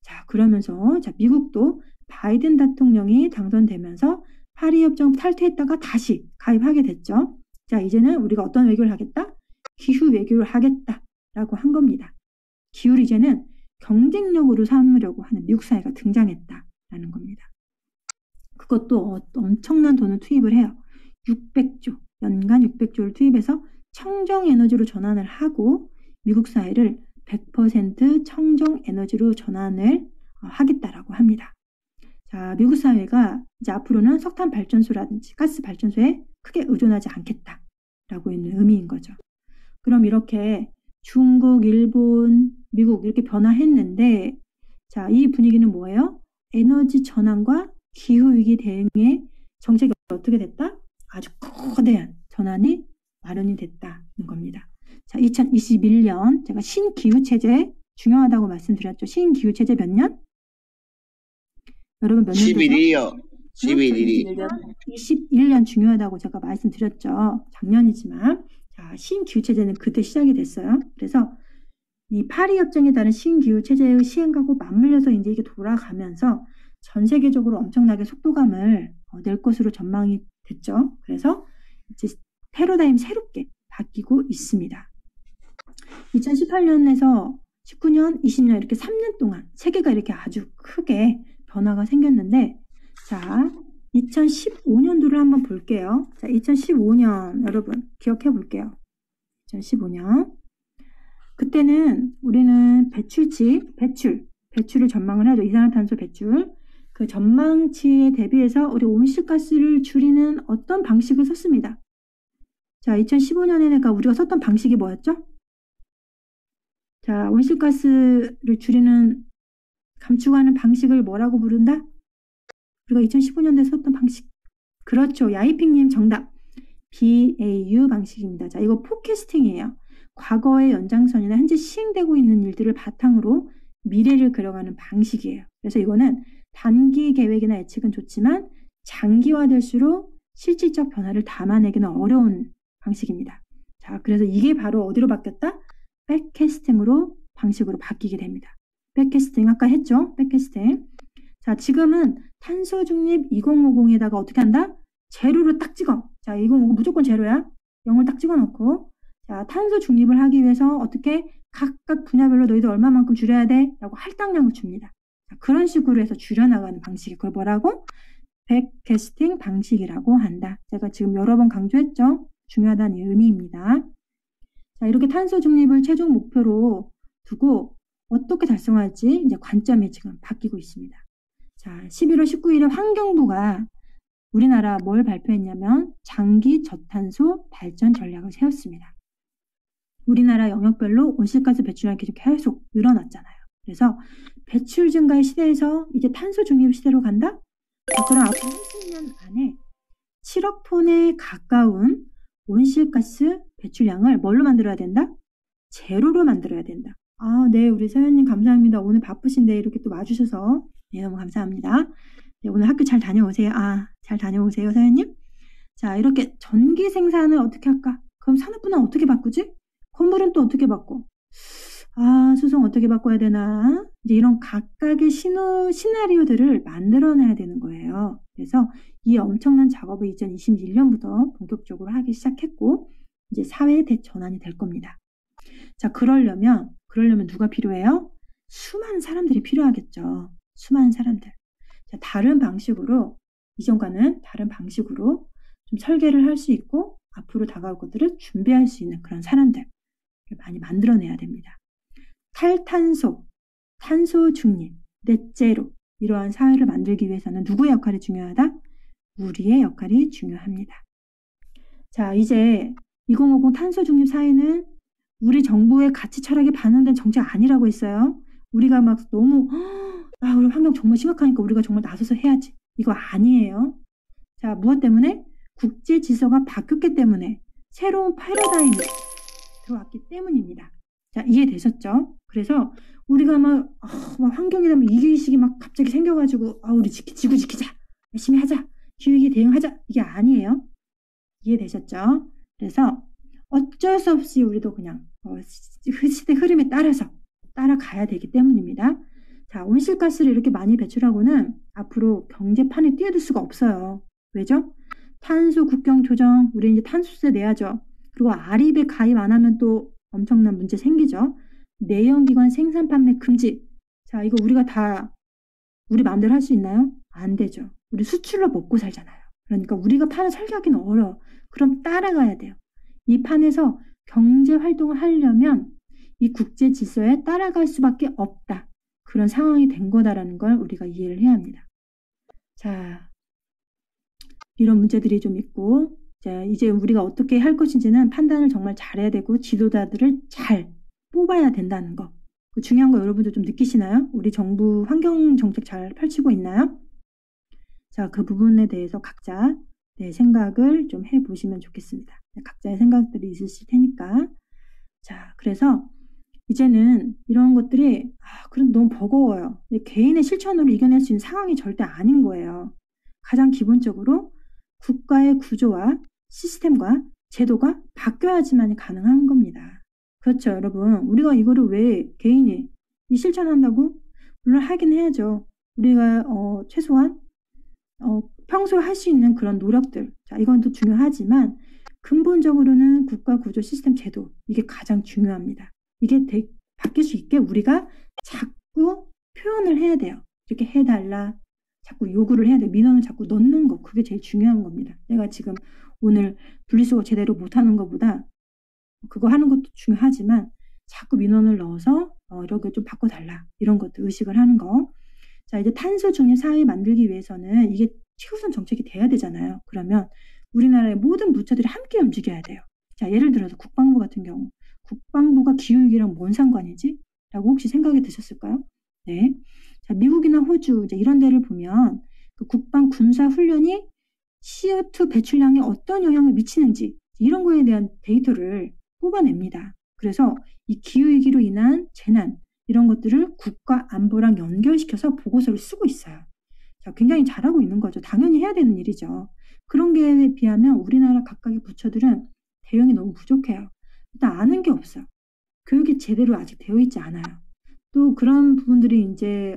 자, 그러면서 미국도 바이든 대통령이 당선되면서 파리 협정 탈퇴했다가 다시 가입하게 됐죠. 자, 이제는 우리가 어떤 외교를 하겠다? 기후 외교를 하겠다라고 한 겁니다. 기후를 이제는 경쟁력으로 삼으려고 하는 미국 사회가 등장했다라는 겁니다. 그것도 엄청난 돈을 투입을 해요. 600조, 연간 600조를 투입해서 청정 에너지로 전환을 하고 미국 사회를 100% 청정 에너지로 전환을 하겠다라고 합니다. 자, 미국 사회가 이제 앞으로는 석탄 발전소라든지 가스 발전소에 크게 의존하지 않겠다라고 있는 의미인 거죠. 그럼 이렇게 중국, 일본, 미국 이렇게 변화했는데 자, 이 분위기는 뭐예요? 에너지 전환과 기후위기 대응의 정책이 어떻게 됐다? 아주 거대한 전환이 마련이 됐다는 겁니다. 자, 2021년 제가 신기후체제 중요하다고 말씀드렸죠. 신기후체제 몇 년? 여러분 몇 년도죠? 11일이요. 11일이. 21년 중요하다고 제가 말씀드렸죠. 작년이지만 자, 신기후체제는 그때 시작이 됐어요. 그래서 이 파리 협정에 따른 신기후체제의 시행하고 맞물려서 이제 이게 돌아가면서 전 세계적으로 엄청나게 속도감을 낼 것으로 전망이 됐죠. 그래서 이제 패러다임이 새롭게 바뀌고 있습니다. 2018년에서 19년, 20년 이렇게 3년 동안 세계가 이렇게 아주 크게 변화가 생겼는데 자, 2015년도를 한번 볼게요. 자, 2015년 여러분 기억해 볼게요. 2015년 그때는 우리는 배출을 전망을 하죠. 이산화탄소 배출. 그 전망치에 대비해서 우리 온실가스를 줄이는 어떤 방식을 썼습니다. 자, 2015년에는 우리가 썼던 방식이 뭐였죠? 자, 온실가스를 줄이는 감축하는 방식을 뭐라고 부른다? 우리가 2015년도에 썼던 방식. 그렇죠. 야이핑님 정답. BAU 방식입니다. 자, 이거 포캐스팅이에요. 과거의 연장선이나 현재 시행되고 있는 일들을 바탕으로 미래를 그려가는 방식이에요. 그래서 이거는 단기 계획이나 예측은 좋지만 장기화될수록 실질적 변화를 담아내기는 어려운 방식입니다. 자, 그래서 이게 바로 어디로 바뀌었다? 백캐스팅으로 방식으로 바뀌게 됩니다. 백캐스팅 아까 했죠? 백캐스팅. 자, 지금은 탄소 중립 2050에다가 어떻게 한다? 제로로 딱 찍어. 자, 2050 무조건 제로야. 0을 딱 찍어 놓고. 자, 탄소 중립을 하기 위해서 어떻게 각각 분야별로 너희들 얼마만큼 줄여야 돼? 라고 할당량을 줍니다. 자, 그런 식으로 해서 줄여나가는 방식이 그걸 뭐라고? 백캐스팅 방식이라고 한다. 제가 지금 여러 번 강조했죠? 중요하다는 의미입니다. 자, 이렇게 탄소 중립을 최종 목표로 두고 어떻게 달성할지 이제 관점이 지금 바뀌고 있습니다. 자, 11월 19일에 환경부가 우리나라 뭘 발표했냐면 장기 저탄소 발전 전략을 세웠습니다. 우리나라 영역별로 온실가스 배출량이 계속 늘어났잖아요. 그래서 배출 증가의 시대에서 이제 탄소 중립 시대로 간다? 자, 그럼 앞으로 30년 안에 7억 톤에 가까운 온실가스 배출량을 뭘로 만들어야 된다? 제로로 만들어야 된다. 아, 네, 우리 서연님 감사합니다. 오늘 바쁘신데 이렇게 또 와주셔서 네, 너무 감사합니다. 네, 오늘 학교 잘 다녀오세요. 아, 잘 다녀오세요, 서연님. 자, 이렇게 전기 생산을 어떻게 할까? 그럼 산업분야 어떻게 바꾸지? 건물은 또 어떻게 바꿔? 아, 수송 어떻게 바꿔야 되나? 이제 이런 각각의 시나리오들을 만들어내야 되는 거예요. 그래서 이 엄청난 작업을 2021년부터 본격적으로 하기 시작했고, 이제 사회의 대전환이 될 겁니다. 자, 그러려면 누가 필요해요? 수많은 사람들이 필요하겠죠. 수많은 사람들. 자, 다른 방식으로, 이전과는 다른 방식으로 좀 설계를 할 수 있고, 앞으로 다가올 것들을 준비할 수 있는 그런 사람들. 많이 만들어내야 됩니다. 탈탄소, 탄소 중립, 넷제로 이러한 사회를 만들기 위해서는 누구의 역할이 중요하다? 우리의 역할이 중요합니다. 자, 이제 2050 탄소 중립 사회는 우리 정부의 가치 철학에 반영된 정책 아니라고 했어요. 우리가 막 너무 우리 환경 정말 심각하니까 우리가 정말 나서서 해야지. 이거 아니에요. 자, 무엇 때문에? 국제 질서가 바뀌었기 때문에 새로운 패러다임이 들어왔기 때문입니다. 자, 이해되셨죠? 그래서 우리가 막 환경에 대한 이기의식이 막 갑자기 생겨가지고 우리 지구 지키자, 열심히 하자, 기후위기에 대응하자, 이게 아니에요. 이해되셨죠? 그래서 어쩔 수 없이 우리도 그냥 시대 흐름에 따라서 따라가야 되기 때문입니다. 자, 온실가스를 이렇게 많이 배출하고는 앞으로 경제판에 뛰어들 수가 없어요. 왜죠? 탄소 국경 조정, 우리 이제 탄소세 내야죠. 그리고 아립에 가입 안 하면 또 엄청난 문제 생기죠. 내연기관 생산 판매 금지. 자, 이거 우리가 다 우리 마음대로 할 수 있나요? 안 되죠. 우리 수출로 먹고 살잖아요. 그러니까 우리가 판을 설계하기는 어려워. 그럼 따라가야 돼요. 이 판에서 경제 활동을 하려면 이 국제 질서에 따라갈 수밖에 없다. 그런 상황이 된 거다라는 걸 우리가 이해를 해야 합니다. 자, 이런 문제들이 좀 있고, 자, 이제 우리가 어떻게 할 것인지는 판단을 정말 잘해야 되고 지도자들을 잘 뽑아야 된다는 거. 그 중요한 거 여러분들 좀 느끼시나요? 우리 정부 환경 정책 잘 펼치고 있나요? 자, 그 부분에 대해서 각자 생각을 좀 해보시면 좋겠습니다. 각자의 생각들이 있으실 테니까. 자, 그래서 이제는 이런 것들이 그럼 너무 버거워요. 개인의 실천으로 이겨낼 수 있는 상황이 절대 아닌 거예요. 가장 기본적으로 국가의 구조와 시스템과 제도가 바뀌어야지만 가능한 겁니다. 그렇죠, 여러분. 우리가 이거를 왜 개인이 실천한다고? 물론 하긴 해야죠. 우리가 최소한 평소에 할 수 있는 그런 노력들. 자, 이건 또 중요하지만 근본적으로는 국가 구조 시스템 제도, 이게 가장 중요합니다. 이게 바뀔 수 있게 우리가 자꾸 표현을 해야 돼요. 이렇게 해달라. 자꾸 요구를 해야 돼요. 민원을 자꾸 넣는 거. 그게 제일 중요한 겁니다. 내가 지금 오늘 분리수거 제대로 못하는 것보다 그거 하는 것도 중요하지만 자꾸 민원을 넣어서 이렇게 좀 바꿔달라. 이런 것도 의식을 하는 거. 자, 이제 탄소 중립 사회 만들기 위해서는 이게 최우선 정책이 돼야 되잖아요. 그러면 우리나라의 모든 부처들이 함께 움직여야 돼요. 자, 예를 들어서 국방부 같은 경우. 국방부가 기후위기랑 뭔 상관이지? 라고 혹시 생각이 드셨을까요? 네. 자, 미국이나 호주 이제 이런 데를 보면 그 국방 군사 훈련이 CO2 배출량에 어떤 영향을 미치는지 이런 거에 대한 데이터를 뽑아냅니다. 그래서 이 기후위기로 인한 재난 이런 것들을 국가 안보랑 연결시켜서 보고서를 쓰고 있어요. 자, 굉장히 잘하고 있는 거죠. 당연히 해야 되는 일이죠. 그런 게 비하면 우리나라 각각의 부처들은 대응이 너무 부족해요. 일단 아는 게 없어요. 교육이 제대로 아직 되어 있지 않아요. 또 그런 부분들이 이제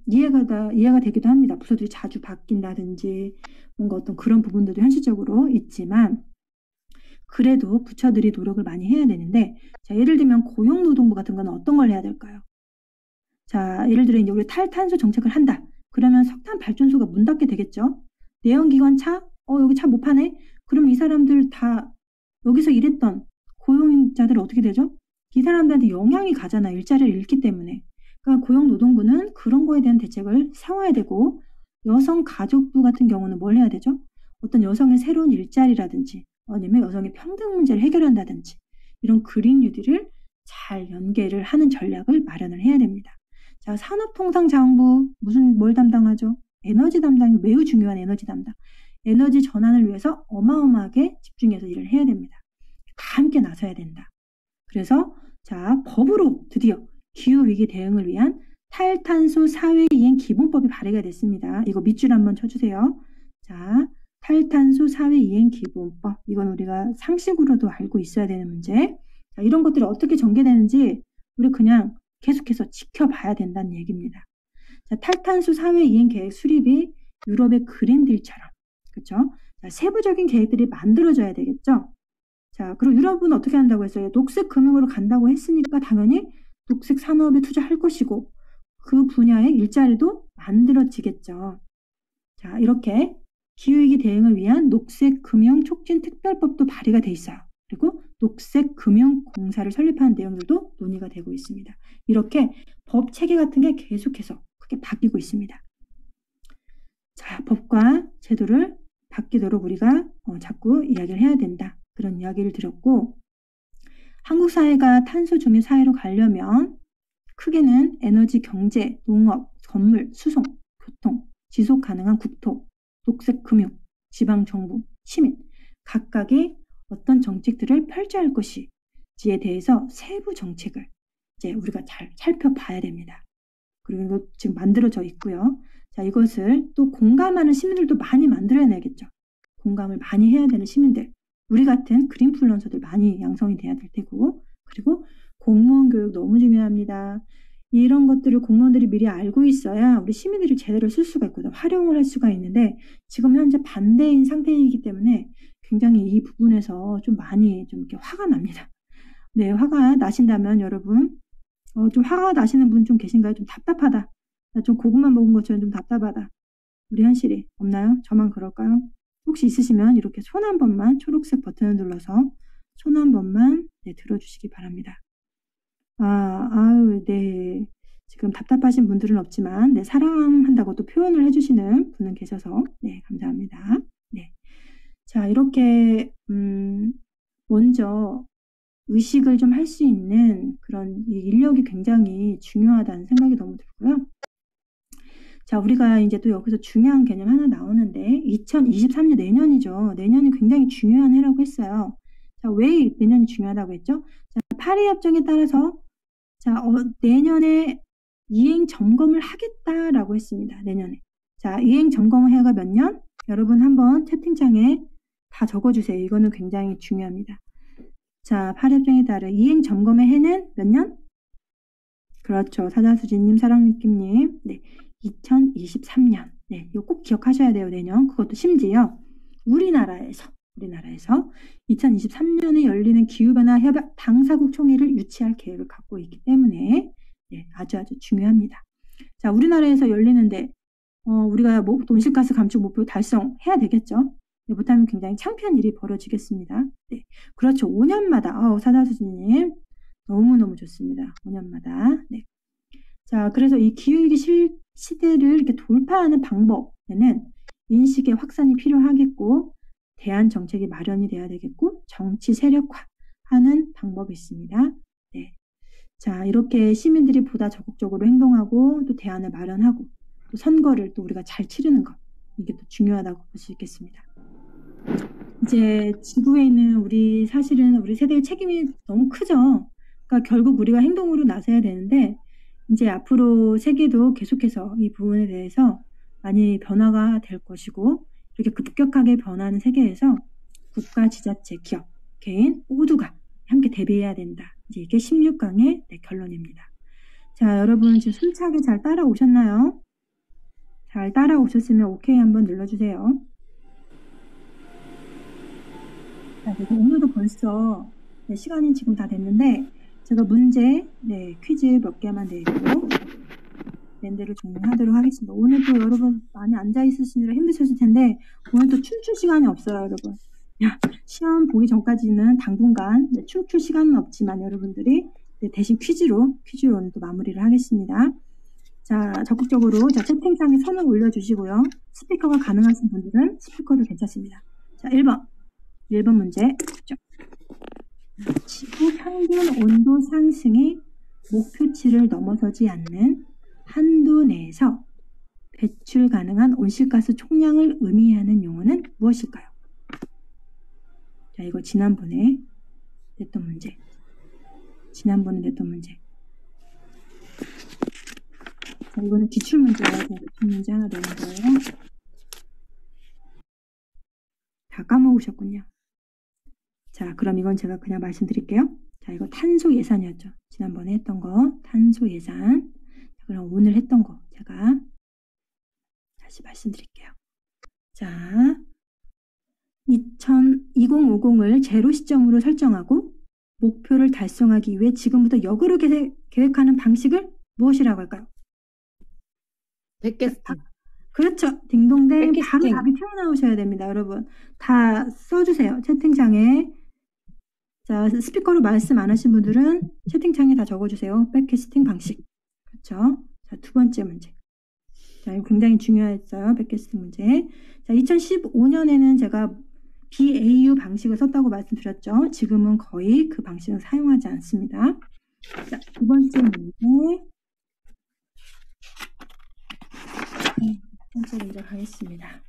이해가 되기도 합니다. 부서들이 자주 바뀐다든지 뭔가 어떤 그런 부분들도 현실적으로 있지만 그래도 부처들이 노력을 많이 해야 되는데 자, 예를 들면 고용노동부 같은 건 어떤 걸 해야 될까요? 자, 예를 들어 이제 우리 탈탄소 정책을 한다. 그러면 석탄 발전소가 문 닫게 되겠죠. 내연기관 차? 여기 차 못 파네? 그럼 이 사람들 다 여기서 일했던 고용자들 어떻게 되죠? 이 사람들한테 영향이 가잖아요. 일자리를 잃기 때문에. 그러니까 고용노동부는 그런 거에 대한 대책을 세워야 되고 여성가족부 같은 경우는 뭘 해야 되죠? 어떤 여성의 새로운 일자리라든지 아니면 여성의 평등 문제를 해결한다든지 이런 그린 뉴딜을 잘 연계를 하는 전략을 마련을 해야 됩니다. 자, 산업통상자원부 뭘 담당하죠? 에너지 담당이 매우 중요한 에너지 담당. 에너지 전환을 위해서 어마어마하게 집중해서 일을 해야 됩니다. 다 함께 나서야 된다. 그래서 자, 법으로 드디어 기후위기 대응을 위한 탈탄소 사회이행 기본법이 발의가 됐습니다. 이거 밑줄 한번 쳐주세요. 자, 탈탄소 사회이행 기본법. 이건 우리가 상식으로도 알고 있어야 되는 문제. 자, 이런 것들이 어떻게 전개되는지 우리 그냥 계속해서 지켜봐야 된다는 얘기입니다. 자, 탈탄소 사회이행 계획 수립이 유럽의 그린딜처럼 그렇죠? 자, 세부적인 계획들이 만들어져야 되겠죠? 자, 그리고 유럽은 어떻게 한다고 했어요? 녹색 금융으로 간다고 했으니까 당연히 녹색 산업에 투자할 것이고 그 분야의 일자리도 만들어지겠죠. 자, 이렇게 기후위기 대응을 위한 녹색 금융 촉진 특별법도 발의가 돼 있어요. 그리고 녹색 금융 공사를 설립하는 내용들도 논의가 되고 있습니다. 이렇게 법 체계 같은 게 계속해서 크게 바뀌고 있습니다. 자, 법과 제도를 바뀌도록 우리가 자꾸 이야기를 해야 된다. 그런 이야기를 드렸고 한국 사회가 탄소 중립 사회로 가려면 크게는 에너지, 경제, 농업, 건물, 수송, 교통, 지속 가능한 국토, 녹색 금융, 지방 정부, 시민 각각이 어떤 정책들을 펼쳐야 할 것이지에 대해서 세부 정책을 이제 우리가 잘 살펴봐야 됩니다. 그리고 지금 만들어져 있고요. 자, 이것을 또 공감하는 시민들도 많이 만들어내야겠죠. 공감을 많이 해야 되는 시민들. 우리 같은 그린플루언서들 많이 양성이 돼야 될 테고 그리고 공무원 교육 너무 중요합니다. 이런 것들을 공무원들이 미리 알고 있어야 우리 시민들이 제대로 쓸 수가 있거든. 활용을 할 수가 있는데 지금 현재 반대인 상태이기 때문에 굉장히 이 부분에서 좀 많이 좀 이렇게 화가 납니다. 네, 화가 나신다면 여러분 좀 화가 나시는 분 좀 계신가요? 좀 답답하다. 나 좀 고구마 먹은 것처럼 좀 답답하다. 우리 현실이 없나요? 저만 그럴까요? 혹시 있으시면 이렇게 손 한 번만 초록색 버튼을 눌러서 손 한 번만 들어주시기 바랍니다. 네. 지금 답답하신 분들은 없지만 사랑한다고 또 표현을 해주시는 분은 계셔서 감사합니다. 네. 자, 이렇게 먼저 의식을 좀 할 수 있는 그런 인력이 굉장히 중요하다는 생각이 너무 들고요. 자, 우리가 이제 또 여기서 중요한 개념 하나 나오는데 2023년 내년이죠. 내년이 굉장히 중요한 해라고 했어요. 자, 왜 내년이 중요하다고 했죠? 자, 파리 협정에 따라서 자, 내년에 이행 점검을 하겠다라고 했습니다. 내년에. 자, 이행 점검 해가 몇 년? 여러분 한번 채팅창에 다 적어주세요. 이거는 굉장히 중요합니다. 자, 파리 협정에 따라 이행 점검의 해는 몇 년? 그렇죠. 사자수지님, 사랑니킴님. 네. 2023년. 네, 이거 꼭 기억하셔야 돼요, 내년. 그것도 심지어 우리나라에서 2023년에 열리는 기후변화 협약 당사국 총회를 유치할 계획을 갖고 있기 때문에 아주 중요합니다. 자, 우리나라에서 열리는데 우리가 온실가스 감축 목표 달성해야 되겠죠. 네, 못하면 굉장히 창피한 일이 벌어지겠습니다. 네, 그렇죠. 5년마다 사자수지님 너무너무 좋습니다. 5년마다. 네. 자, 그래서 이 기후위기 시대를 이렇게 돌파하는 방법에는 인식의 확산이 필요하겠고, 대안 정책이 마련이 돼야 되겠고, 정치 세력화하는 방법이 있습니다. 네. 자, 이렇게 시민들이 보다 적극적으로 행동하고 또 대안을 마련하고 또 선거를 또 우리가 잘 치르는 것, 이게 또 중요하다고 볼 수 있겠습니다. 이제 지구에 있는 사실은 우리 세대의 책임이 너무 크죠. 그러니까 결국 우리가 행동으로 나서야 되는데, 이제 앞으로 세계도 계속해서 이 부분에 대해서 많이 변화가 될 것이고, 이렇게 급격하게 변하는 세계에서 국가, 지자체, 기업, 개인 모두가 함께 대비해야 된다. 이제 이게 16강의 결론입니다. 자, 여러분 지금 숨차게 잘 따라오셨나요? 잘 따라오셨으면 오케이 한번 눌러주세요. 자, 그리고 오늘도 벌써 시간이 지금 다 됐는데, 제가 문제, 퀴즈 몇 개만 내고 랜드를 종료하도록 하겠습니다. 오늘도 여러분 많이 앉아있으시느라 힘드셨을 텐데, 오늘 또 춤출 시간이 없어요, 여러분. 시험 보기 전까지는 당분간 춤출 시간은 없지만 여러분들이 대신 퀴즈로 오늘 또 마무리를 하겠습니다. 자, 적극적으로 채팅창에 선을 올려주시고요. 스피커가 가능하신 분들은 스피커도 괜찮습니다. 자, 1번 문제. 지구 평균 온도 상승이 목표치를 넘어서지 않는 한도 내에서 배출 가능한 온실가스 총량을 의미하는 용어는 무엇일까요? 자, 이거 지난번에 냈던 문제. 자, 이거는 기출 문제예요. 기출 문제 하나 내는 거예요. 다 까먹으셨군요. 자, 그럼 이건 제가 그냥 말씀드릴게요. 자, 이거 탄소 예산이었죠. 지난번에 했던 거, 탄소 예산. 자, 그럼 오늘 했던 거 제가 다시 말씀드릴게요. 자, 2050을 제로 시점으로 설정하고 목표를 달성하기 위해 지금부터 역으로 계획하는 방식을 무엇이라고 할까요? 백캐스팅. 그렇죠. 딩동댕. 백캐스팅. 바로 답이 튀어나오셔야 됩니다. 여러분 다 써주세요. 채팅창에. 자, 스피커로 말씀 안 하신 분들은 채팅창에 다 적어주세요. 백캐스팅 방식. 그렇죠. 자, 두 번째 문제. 자, 이거 굉장히 중요했어요. 백캐스팅 문제. 자, 2015년에는 제가 BAU 방식을 썼다고 말씀드렸죠. 지금은 거의 그 방식은 사용하지 않습니다. 자, 두 번째 문제. 첫 번째 문제 가겠습니다.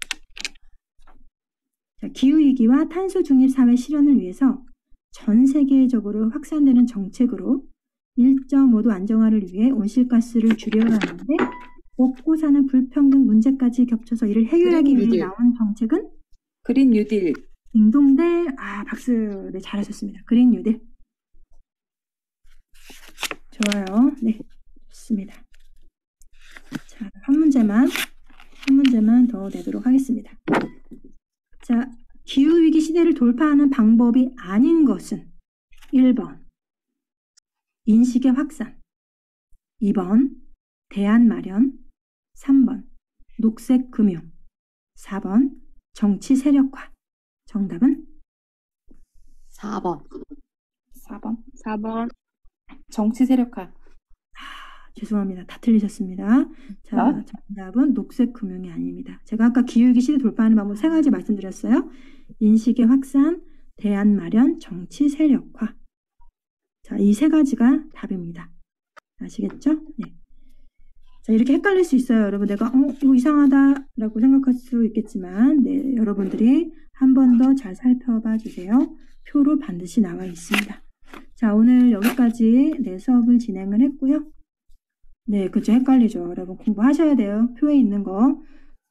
자, 기후위기와 탄소 중립 사회 실현을 위해서 전 세계적으로 확산되는 정책으로 1.5도 안정화를 위해 온실가스를 줄여야 하는데 먹고 사는 불평등 문제까지 겹쳐서 이를 해결하기 위해 나온 정책은? 그린 뉴딜. 딩동대. 박수. 네, 잘하셨습니다. 그린 뉴딜. 좋아요. 네, 좋습니다. 자, 한 문제만 더 내도록 하겠습니다. 자, 기후위기 시대를 돌파하는 방법이 아닌 것은 1번 인식의 확산, 2번 대안 마련, 3번 녹색 금융, 4번 정치 세력화. 정답은? 4번. 4번. 정치 세력화. 죄송합니다. 다 틀리셨습니다. 자, 정답은 녹색 금융이 아닙니다. 제가 아까 기후위기 시대 돌파하는 방법 3가지 말씀드렸어요. 인식의 확산, 대안 마련, 정치 세력화. 자, 이 3가지가 답입니다. 아시겠죠? 네. 자, 이렇게 헷갈릴 수 있어요. 여러분, 내가 이거 이상하다라고 생각할 수 있겠지만, 네, 여러분들이 한 번 더 잘 살펴봐 주세요. 표로 반드시 나와 있습니다. 자, 오늘 여기까지 수업을 진행을 했고요. 네, 그죠. 헷갈리죠. 여러분 공부하셔야 돼요. 표에 있는 거.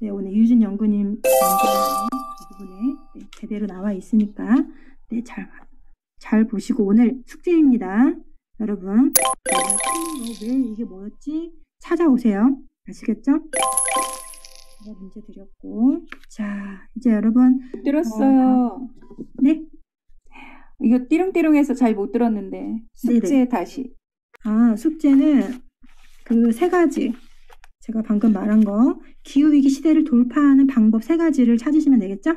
네, 오늘 유진 연구님 부분에 제대로 나와 있으니까 네, 잘 보시고 오늘 숙제입니다. 여러분 왜 이게 뭐였지? 찾아오세요. 아시겠죠? 제가 문제 드렸고 자, 이제 여러분 들었어요. 네? 이거 띠롱띠롱해서 잘 못 들었는데 숙제 네네. 다시. 숙제는 그 3가지 제가 방금 말한 거 기후위기 시대를 돌파하는 방법 3가지를 찾으시면 되겠죠?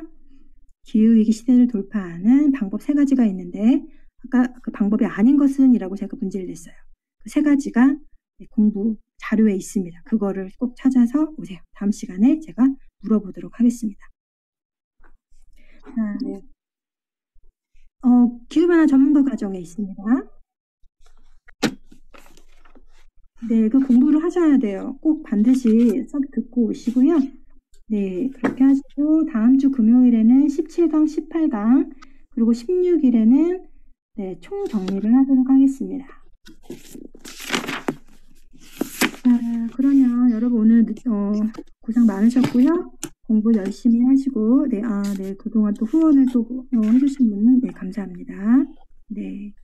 기후위기 시대를 돌파하는 방법 3가지가 있는데 아까 그 방법이 아닌 것은이라고 제가 문제를 냈어요. 그 세 가지가 공부 자료에 있습니다. 그거를 꼭 찾아서 오세요. 다음 시간에 제가 물어보도록 하겠습니다. 자, 네. 기후변화 전문가 과정에 있습니다. 네, 그 공부를 하셔야 돼요. 꼭 반드시 꼭 듣고 오시고요. 네, 그렇게 하시고 다음 주 금요일에는 17강, 18강 그리고 16일에는 네, 총 정리를 하도록 하겠습니다. 자, 그러면 여러분 오늘 고생 많으셨고요. 공부 열심히 하시고 네, 네, 그동안 또 후원을 또 해주신 분은 네, 감사합니다. 네.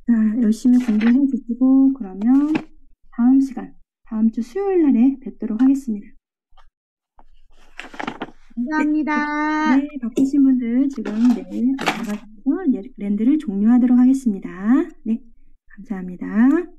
자, 열심히 공부해 주시고 그러면 다음 시간, 다음 주 수요일 날에 뵙도록 하겠습니다. 감사합니다. 네, 바쁘신 분들 지금 나가셔서 랜드를 종료하도록 하겠습니다. 네, 감사합니다.